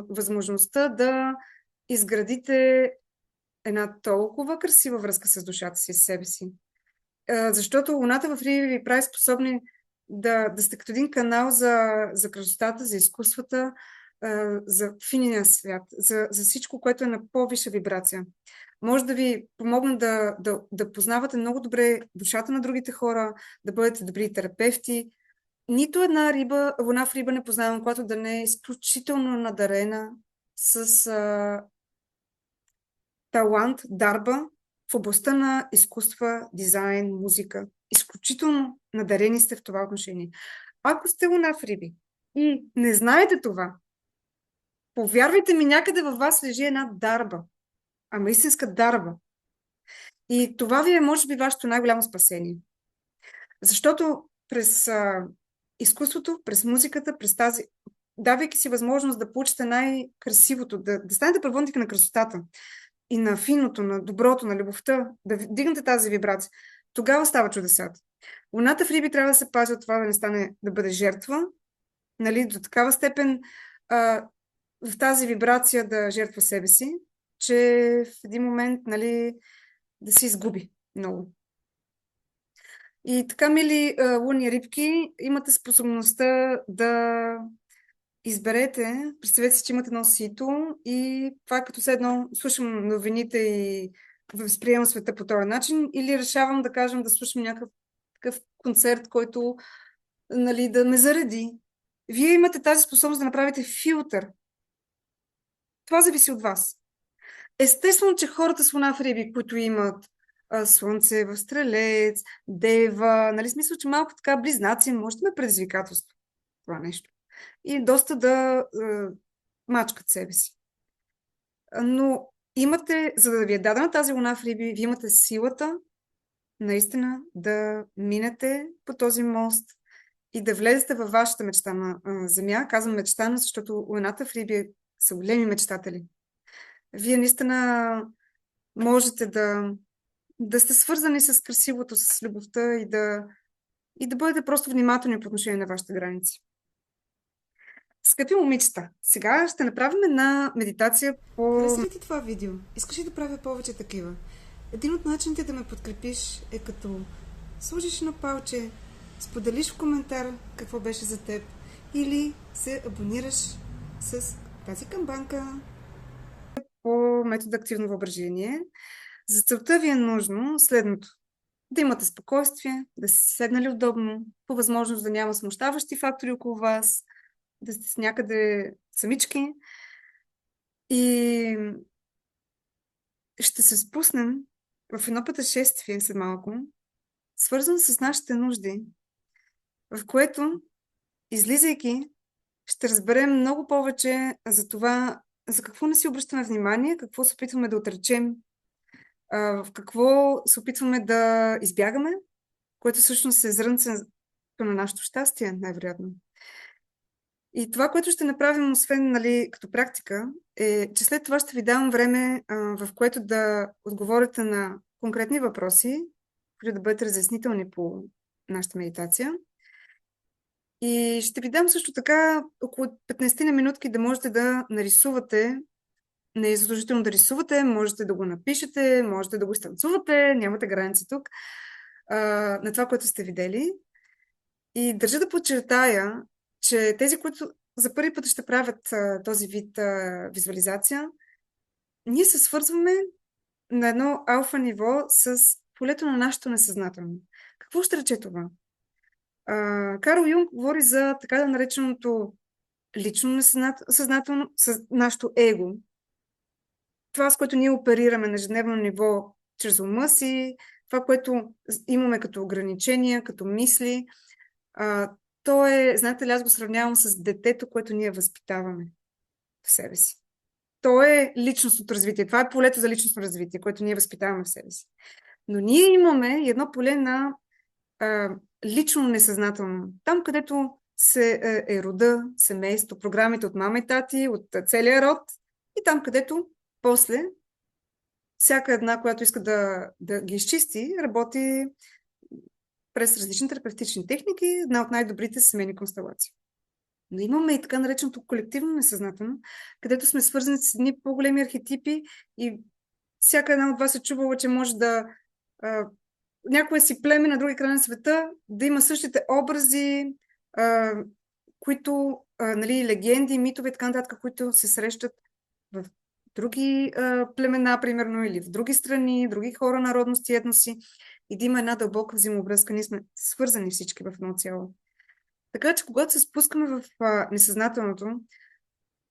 възможността да изградите една толкова красива връзка с душата си, с себе си. Защото луната в Риби ви прави способни да сте като един канал за красотата, за изкуствата, за финия свят, за всичко, което е на по-висша вибрация. Може да ви помогна да познавате много добре душата на другите хора, да бъдете добри терапевти. Нито една луна в Риба не познавам, която да не е изключително надарена с талант, дарба в областта на изкуства, дизайн, музика. Изключително надарени сте в това отношение. Ако сте луна в Риби и не знаете това, повярвайте ми, някъде във вас лежи една дарба. Ама истинска дарба. И това ви е, може би, вашето най-голямо спасение. Защото през изкуството, през музиката, през тази, давайки си възможност да получите най-красивото, да станете проводник на красотата и на финото, на доброто, на любовта, да дигнете тази вибрация, тогава става чудесата. Луната в Риби трябва да се пази от това да не стане, да бъде жертва, нали, до такава степен в тази вибрация да жертва себе си, че в един момент, нали, да се изгуби много. И така, мили лунни рибки, имате способността да изберете, представете си, че имате едно сито и това е като все едно слушам новините и възприемам света по този начин или решавам да кажем да слушам някакъв такъв концерт, който, нали, да ме зареди. Вие имате тази способност да направите филтър. Това зависи от вас. Естествено, че хората с луна в Риби, които имат Слънце в Стрелец, Дева, нали, смисъл, че малко така близнаци, може да ме предизвикателство това нещо. И доста да мачкат себе си. Но имате, за да ви е дадена тази луна в Риби, вие имате силата наистина да минете по този мост и да влезете във вашата мечта на Земя. Казвам мечта, защото луната в Риби са големи мечтатели. Вие наистина можете да сте свързани с красивото, с любовта и да бъдете просто внимателни по отношение на вашите граници. Скъпи момичета, сега ще направим една медитация по... Хареса ли ти това видео? Искаш ли да правя повече такива? Един от начините да ме подкрепиш е като сложиш на палче, споделиш в коментар какво беше за теб или се абонираш с тази камбанка по метода активно въображение. За целта ви е нужно следното. Да имате спокойствие, да сте седнали удобно, по възможност да няма смущаващи фактори около вас, да сте с някъде самички и ще се спуснем в едно пътешествие след малко, свързано с нашите нужди, в което, излизайки, ще разберем много повече за това, за какво не си обръщаме внимание, какво се опитваме да отречем, в какво се опитваме да избягаме, което всъщност е зрънце на нашето щастие, най-вероятно. И това, което ще направим, освен нали, като практика, е, че след това ще ви давам време, в което да отговорите на конкретни въпроси, които да бъдат разяснителни по нашата медитация. И ще ви дам също така около 15 на минутки да можете да нарисувате. Не е задължително да рисувате, можете да го напишете, можете да го изтанцувате, нямате граници тук, на това, което сте видели. И държа да подчертая, че тези, които за първи път ще правят този вид визуализация, ние се свързваме на едно алфа ниво с полето на нашето несъзнателно. Какво ще рече това? Карл Юнг говори за така да нареченото лично несъзнателно, с нашето его. Това, с което ние оперираме на ежедневно ниво чрез ума си, това, което имаме като ограничения, като мисли, то е, знаете ли, аз го сравнявам с детето, което ние възпитаваме в себе си. То е личностното развитие. Това е полето за личностно развитие, което ние възпитаваме в себе си. Но ние имаме едно поле на лично несъзнателно. Там, където е рода, семейство, програмите от мама и тати, от целия род и там, където после всяка една, която иска да ги изчисти, работи през различни терапевтични техники, една от най-добрите семейни констелации. Но имаме и така нареченото колективно несъзнателно, където сме свързани с едни по-големи архетипи и всяка една от вас е чувала, че може да някое си племе на други край на света да има същите образи, които, нали, легенди, митове и така нататък, които се срещат в други племена, примерно, или в други страни, други хора, народности, етноси, и да има една дълбока взаимовръзка. Ние сме свързани всички в едно цяло. Така че, когато се спускаме в несъзнателното,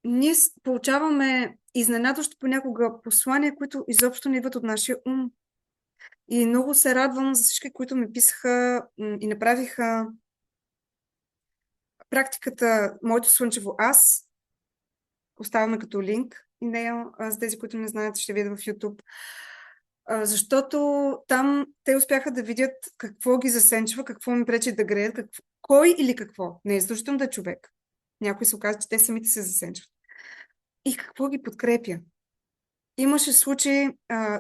ние получаваме изненадващо понякога послания, които изобщо не идват от нашия ум. И много се радвам за всички, които ми писаха и направиха практиката Моето слънчево аз. Оставаме като линк и нея, за тези, които не знаят, ще видят в YouTube. Защото там те успяха да видят какво ги засенчва, какво ми пречи да греят, кой или какво. Не е задължително да е човек. Някой се оказа, че те самите се засенчват. И какво ги подкрепя. Имаше случаи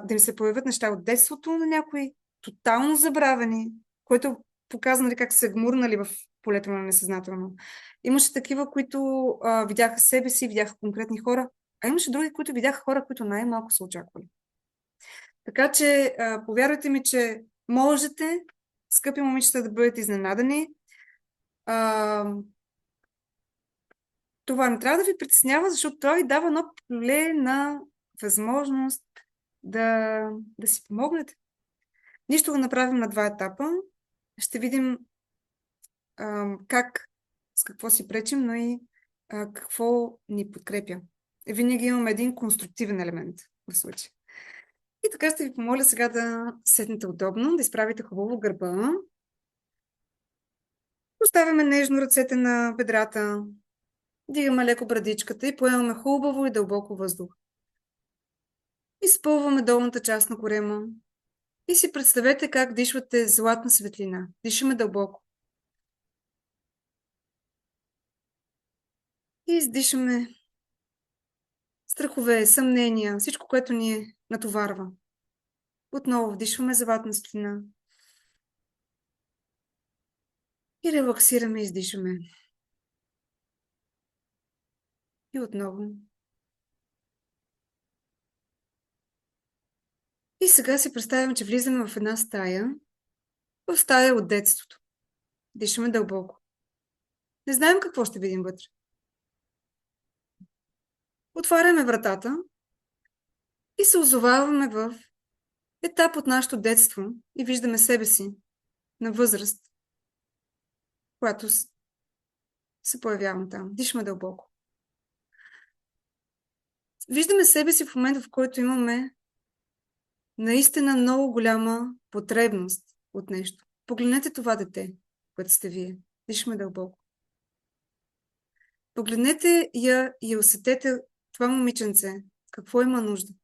да ми се появят неща от детството на някои, тотално забравени, което показва нали, как се гмурнали в полето на несъзнателно. Имаше такива, които видяха себе си, видяха конкретни хора, а имаше други, които видяха хора, които най-малко са очаквали. Така че, повярвайте ми, че можете, скъпи момичета, да бъдете изненадани. Това не трябва да ви притеснява, защото това ви дава едно поле на възможност да си помогнете. Ние ще го направим на 2 етапа. Ще видим с какво си пречим, но и какво ни подкрепя. Винаги имаме един конструктивен елемент в случая. И така ще ви помоля сега да седнете удобно, да изправите хубаво гърба. Поставяме нежно ръцете на бедрата, дигаме леко брадичката и поемаме хубаво и дълбоко въздух. Изпълваме долната част на корема и си представете как дишвате златна светлина. Дишаме дълбоко. И издишаме страхове, съмнения, всичко, което ни натоварва. Отново вдишваме златна светлина. И релаксираме, издишаме. И отново. И сега си представям, че влизаме в една стая. В стая от детството. Дишаме дълбоко. Не знаем какво ще видим вътре. Отваряме вратата и се озоваваме в етап от нашето детство и виждаме себе си на възраст, която се появявам там. Дишаме дълбоко. Виждаме себе си в момента, в който имаме наистина много голяма потребност от нещо. Погледнете това дете, което сте вие. Дишаме дълбоко. Погледнете я и усетете това момиченце. Какво има нужда?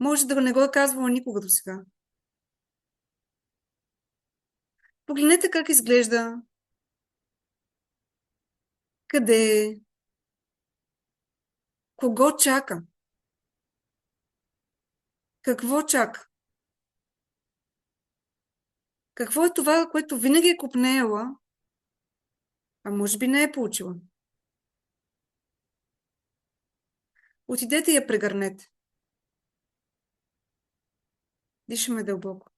Може да не го е казвала никога до сега. Погледнете как изглежда. Къде е? Кого чака? Какво чака? Какво е това, което винаги е копнеела, а може би не е получила? Отидете и я прегърнете. Дишаме дълбоко.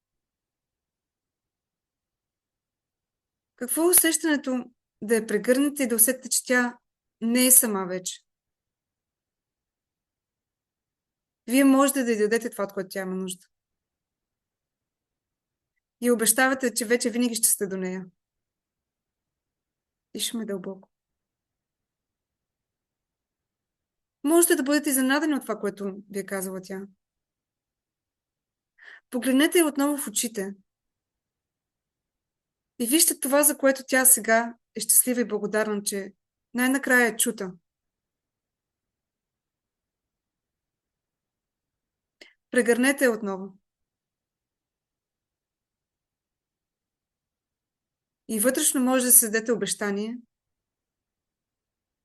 Какво е усещането да я прегърнете и да усетите, че тя не е сама вече? Вие можете да й дадете това, от което тя има нужда. И обещавате, че вече винаги ще сте до нея. Дишаме дълбоко. Можете да бъдете изненадани от това, което ви е казала тя. Погледнете я отново в очите. И вижте това, за което тя сега е щастлива и благодарна, че най-накрая е чута. Прегърнете я отново. И вътрешно може да се дадете обещание,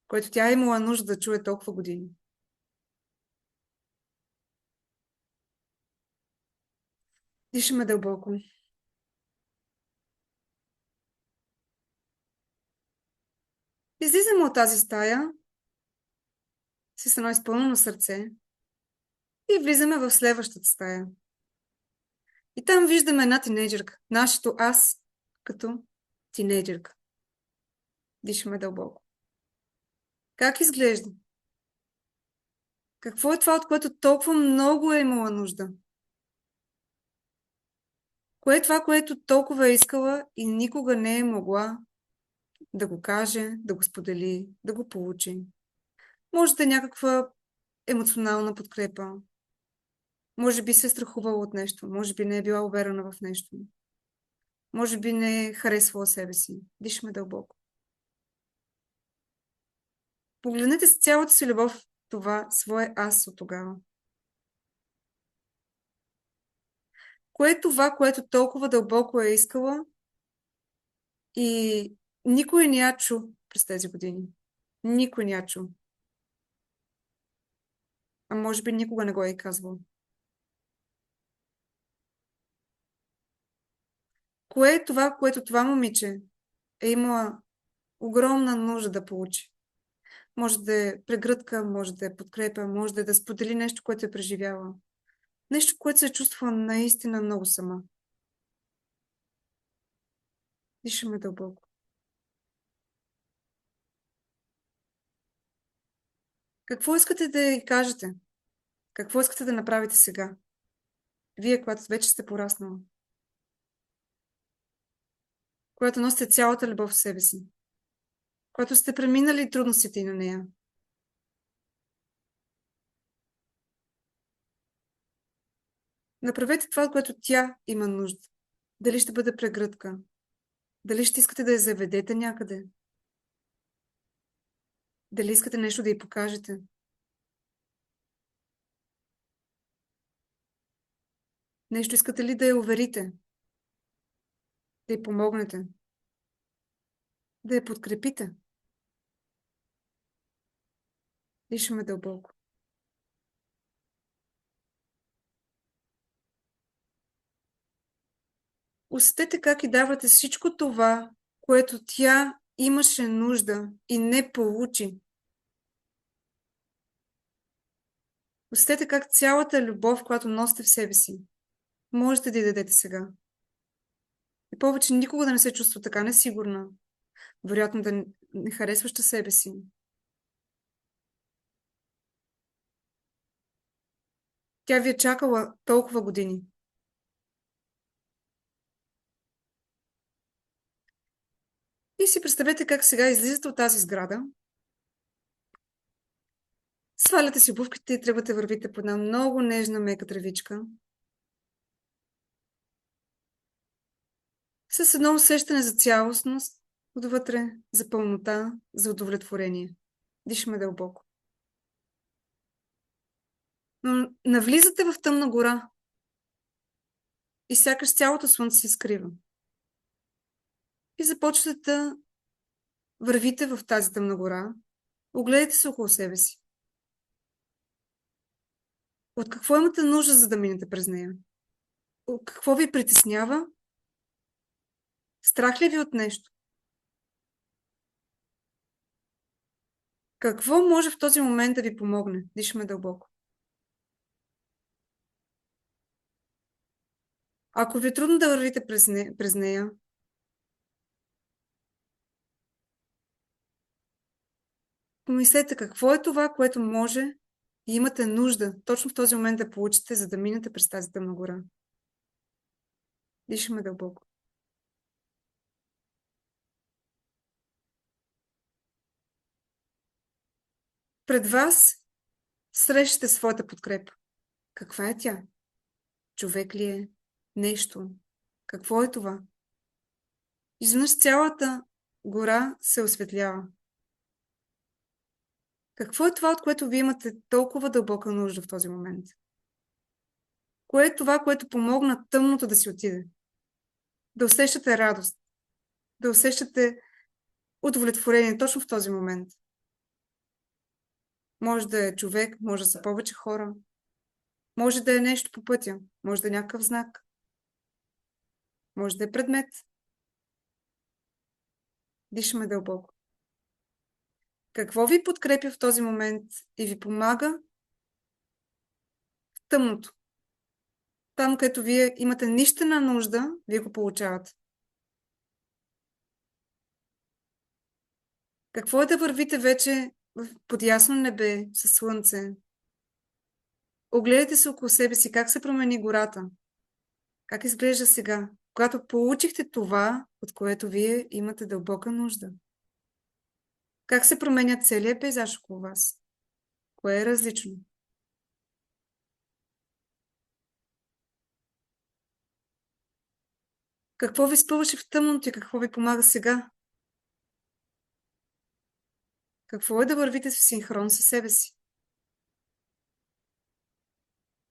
което тя е имала нужда да чуе толкова години. Дишаме дълбоко. Излизаме от тази стая с едно изпълнено сърце и влизаме в следващата стая. И там виждаме една тинейджърка. Нашето аз като тинейджърка. Дишаме дълбоко. Как изглежда? Какво е това, от което толкова много е имала нужда? Кое е това, което толкова е искала и никога не е могла да го каже, да го сподели, да го получи? Може да е някаква емоционална подкрепа. Може би се е страхувала от нещо. Може би не е била уверена в нещо. Може би не е харесвала себе си. Дишаме дълбоко. Погледнете с цялата си любов това свое аз от тогава. Кое е това, което толкова дълбоко е искала и никой не я чу през тези години? Никой не я чу. А може би никога не го е казвал. Кое е това, което това момиче е имала огромна нужда да получи? Може да е прегръдка, може да е подкрепа, може да е да сподели нещо, което е преживяла. Нещо, което се чувства наистина много сама. Дишаме дълбоко. Какво искате да й кажете? Какво искате да направите сега? Вие, когато вече сте пораснала. Когато носите цялата любов в себе си. Когато сте преминали трудностите и на нея. Направете това, от което тя има нужда. Дали ще бъде прегръдка? Дали ще искате да я заведете някъде? Дали искате нещо да й покажете? Нещо искате ли да я уверите? Да й помогнете? Да я подкрепите? Дишаме дълбоко. Усетете как и давате всичко това, което тя имаше нужда и не получи. Усетете как цялата любов, която носите в себе си, можете да й дадете сега. И повече никога да не се чувства така несигурна, вероятно да не харесваща себе си. Тя ви е чакала толкова години. И си представете как сега излизате от тази сграда, сваляте си обувките и тръгвате вървите по една много нежна мека травичка, с едно усещане за цялостност, отвътре, за пълнота, за удовлетворение. Дишаме дълбоко. Но навлизате в тъмна гора и сякаш цялото слънце се скрива. И започвате да вървите в тази тъмна гора, огледайте се около себе си. От какво имате нужда, за да минете през нея? От какво ви притеснява? Страх ли ви от нещо? Какво може в този момент да ви помогне? Дишаме дълбоко. Ако ви е трудно да вървите през нея, помислете какво е това, което може и имате нужда точно в този момент да получите, за да минете през тази тъмна гора. Дишаме дълбоко. Пред вас срещате своята подкрепа. Каква е тя? Човек ли е? Нещо? Какво е това? Изведнъж цялата гора се осветлява. Какво е това, от което вие имате толкова дълбока нужда в този момент? Кое е това, което помогна тъмното да си отиде? Да усещате радост, да усещате удовлетворение точно в този момент. Може да е човек, може да са повече хора, може да е нещо по пътя, може да е някакъв знак, може да е предмет. Дишаме дълбоко. Какво ви подкрепя в този момент и ви помага в тъмното? Там, където вие имате нищена нужда, вие го получавате. Какво е да вървите вече под ясно небе, със слънце? Огледайте се около себе си, как се промени гората. Как изглежда сега, когато получихте това, от което вие имате дълбока нужда? Как се променя целият пейзаж около вас? Кое е различно? Какво ви спъваше в тъмното и какво ви помага сега? Какво е да вървите в синхрон със себе си?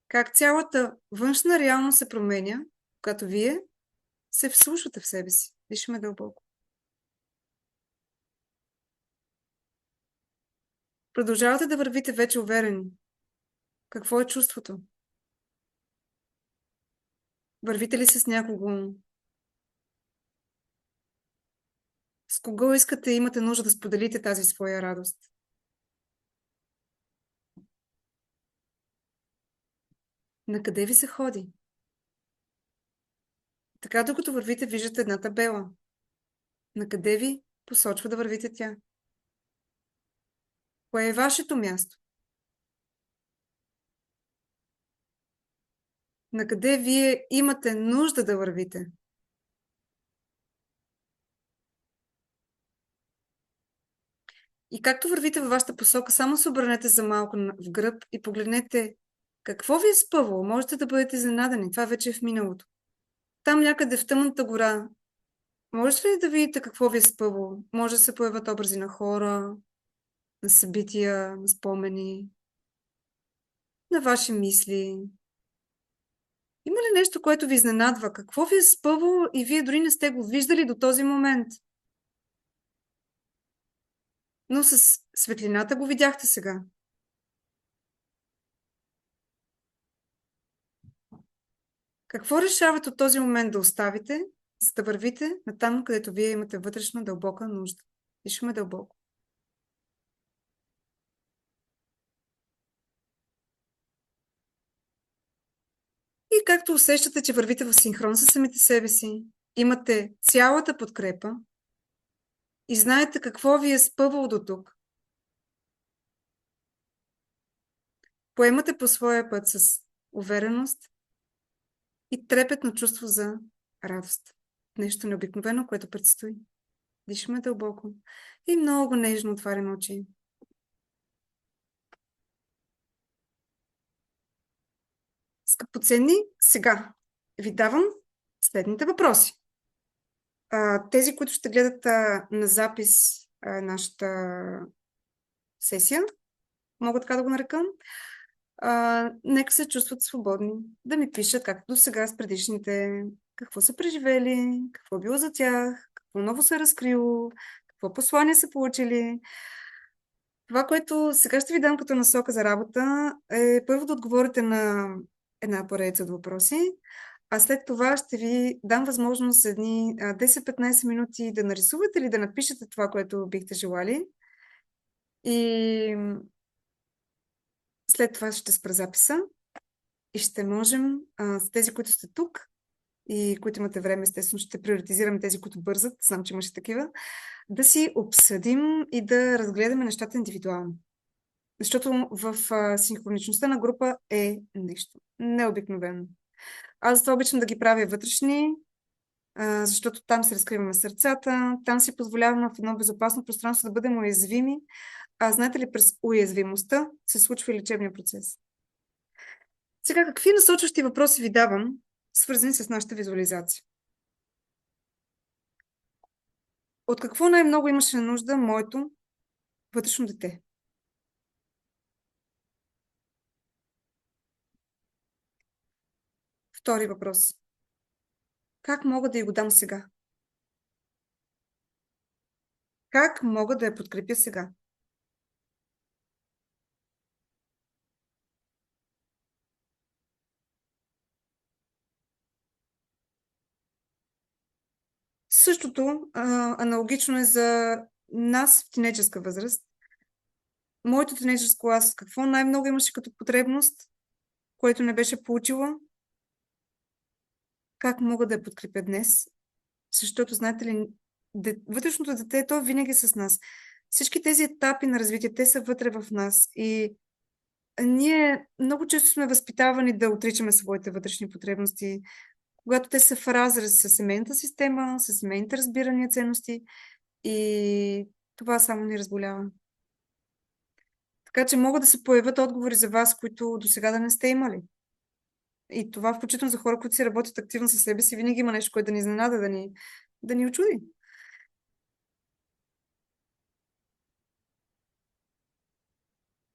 Как цялата външна реалност се променя, когато вие се вслушвате в себе си? Дишаме дълбоко. Продължавате да вървите вече уверени. Какво е чувството? Вървите ли с някого? С кого искате и имате нужда да споделите тази своя радост? На къде ви се ходи? Така, докато вървите, виждате една табела. На къде ви посочва да вървите тя? Кое е вашето място? На къде вие имате нужда да вървите? И както вървите във вашата посока, само се обърнете за малко в гръб и погледнете какво ви е спъвало. Можете да бъдете изненадани. Това вече е в миналото. Там някъде в тъмната гора, можете ли да видите какво ви е спъвало? Може да се появят образи на хора, на събития, на спомени, на ваши мисли. Има ли нещо, което ви изненадва? Какво ви е спъвало и вие дори не сте го виждали до този момент? Но с светлината го видяхте сега. Какво решавате от този момент да оставите, за да вървите на там, където вие имате вътрешна дълбока нужда? Дишаме дълбоко. И както усещате, че вървите в синхрон с самите себе си, имате цялата подкрепа и знаете какво ви е спъвало до тук, поемате по своя път с увереност и трепетно чувство за радост. Нещо необикновено, което предстои. Дишаме дълбоко и много нежно отваряме очи. Скъпоценни, сега ви давам следните въпроси. Тези, които ще гледат на запис нашата сесия, мога така да го нарека, нека се чувстват свободни да ми пишат, както до сега с предишните, какво са преживели, какво било за тях, какво ново се разкрило, какво послание са получили. Това, което сега ще ви дам като насока за работа, е първо да отговорите на една поредица от въпроси, а след това ще ви дам възможност за едни 10-15 минути да нарисувате или да напишете това, което бихте желали. И след това ще спра записа и ще можем с тези, които сте тук и които имате време, естествено ще приоритизираме тези, които бързат, знам, че имаше такива, да си обсъдим и да разгледаме нещата индивидуално. Защото в синхроничността на група е нещо необикновено. Аз затова обичам да ги правя вътрешни, защото там се разкриваме сърцата, там си позволяваме в едно безопасно пространство да бъдем уязвими. Знаете ли, през уязвимостта се случва и лечебния процес. Сега, какви насочващи въпроси ви давам, свързани с нашата визуализация? От какво най-много имаше нужда моето вътрешно дете? Втори въпрос. Как мога да й го дам сега? Как мога да я подкрепя сега? Същото аналогично е за нас в тинейджърска възраст. Моето тинейджърско аз какво най-много имаше като потребност, което не беше получила? Как мога да я подкрепя днес? Защото, знаете ли, вътрешното дете, то винаги е с нас. Всички тези етапи на развитие, те са вътре в нас. И ние много често сме възпитавани да отричаме своите вътрешни потребности, когато те са в разрез с семейната система, с семейните разбирания, ценности. И това само ни разболява. Така че могат да се появят отговори за вас, които до сега да не сте имали. И това включително за хора, които си работят активно със себе си, винаги има нещо, което да ни изненада, да ни очуди.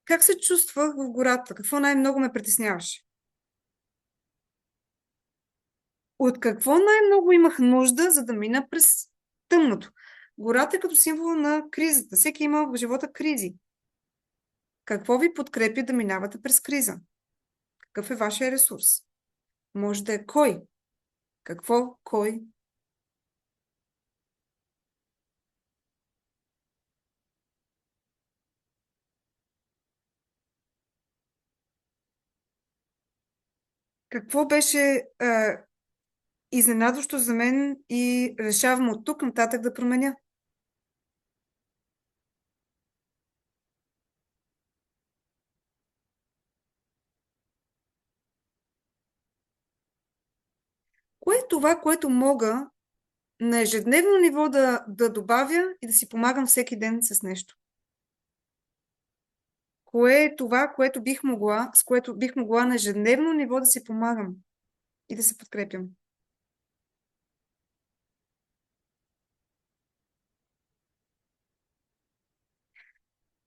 Как се чувствах в гората? Какво най-много ме притесняваше? От какво най-много имах нужда, за да мина през тъмното? Гората е като символ на кризата. Всеки има в живота кризи. Какво ви подкрепя да минавате през криза? Какъв е вашия ресурс? Може да е кой? Какво? Кой? Какво беше изненадващо за мен и решавам от тук нататък да променя? Кое е това, което мога на ежедневно ниво да добавя и да си помагам всеки ден с нещо? Кое е това, което бих могла, с което бих могла на ежедневно ниво да си помагам и да се подкрепям?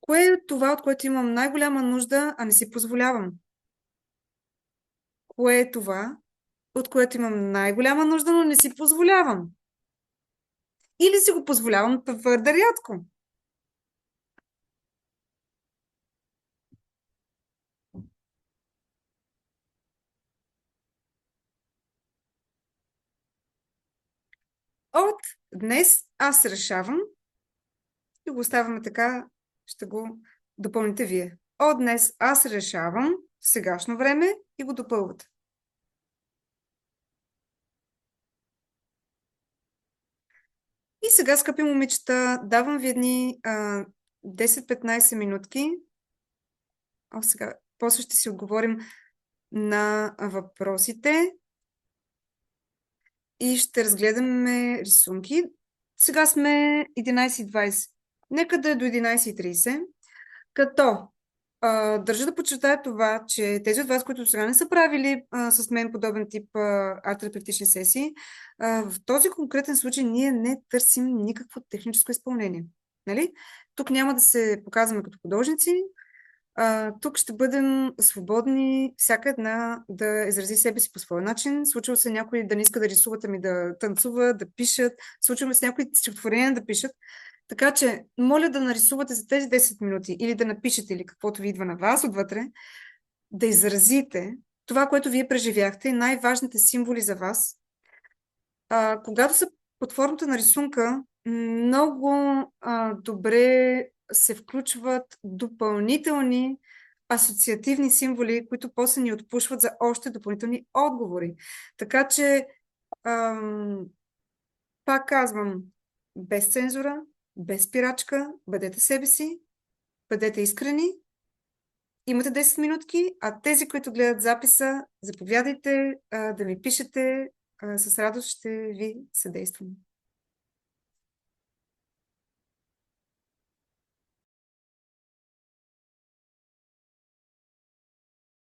Кое е това, от което имам най-голяма нужда, а не си позволявам? Кое е това, от което имам най-голяма нужда, но не си позволявам? Или си го позволявам твърде рядко? От днес аз решавам и го оставяме така, ще го допълните вие. От днес аз решавам в сегашно време и го допълвате. И сега, скъпи момичета, давам ви едни 10-15 минутки. Сега, после ще си отговорим на въпросите и ще разгледаме рисунки. Сега сме 11:20. Нека да е до 11:30, като държа да подчертая това, че тези от вас, които сега не са правили с мен подобен тип арт-терапевтични сесии, в този конкретен случай ние не търсим никакво техническо изпълнение. Нали? Тук няма да се показваме като художници, тук ще бъдем свободни, всяка една да изрази себе си по своя начин. Случва се някой да не иска да рисуват, ами да танцува, да пишат. Случва се някои стихотворения да пишат. Така че, моля да нарисувате за тези 10 минути или да напишете или каквото ви идва на вас отвътре, да изразите това, което вие преживяхте, най-важните символи за вас. Когато са под формата на рисунка, много добре се включват допълнителни асоциативни символи, които после ни отпушват за още допълнителни отговори. Така че, пак казвам, без цензура, без спирачка, бъдете себе си, бъдете искрени, имате 10 минутки, а тези, които гледат записа, заповядайте да ми пишете, с радост ще ви съдействам.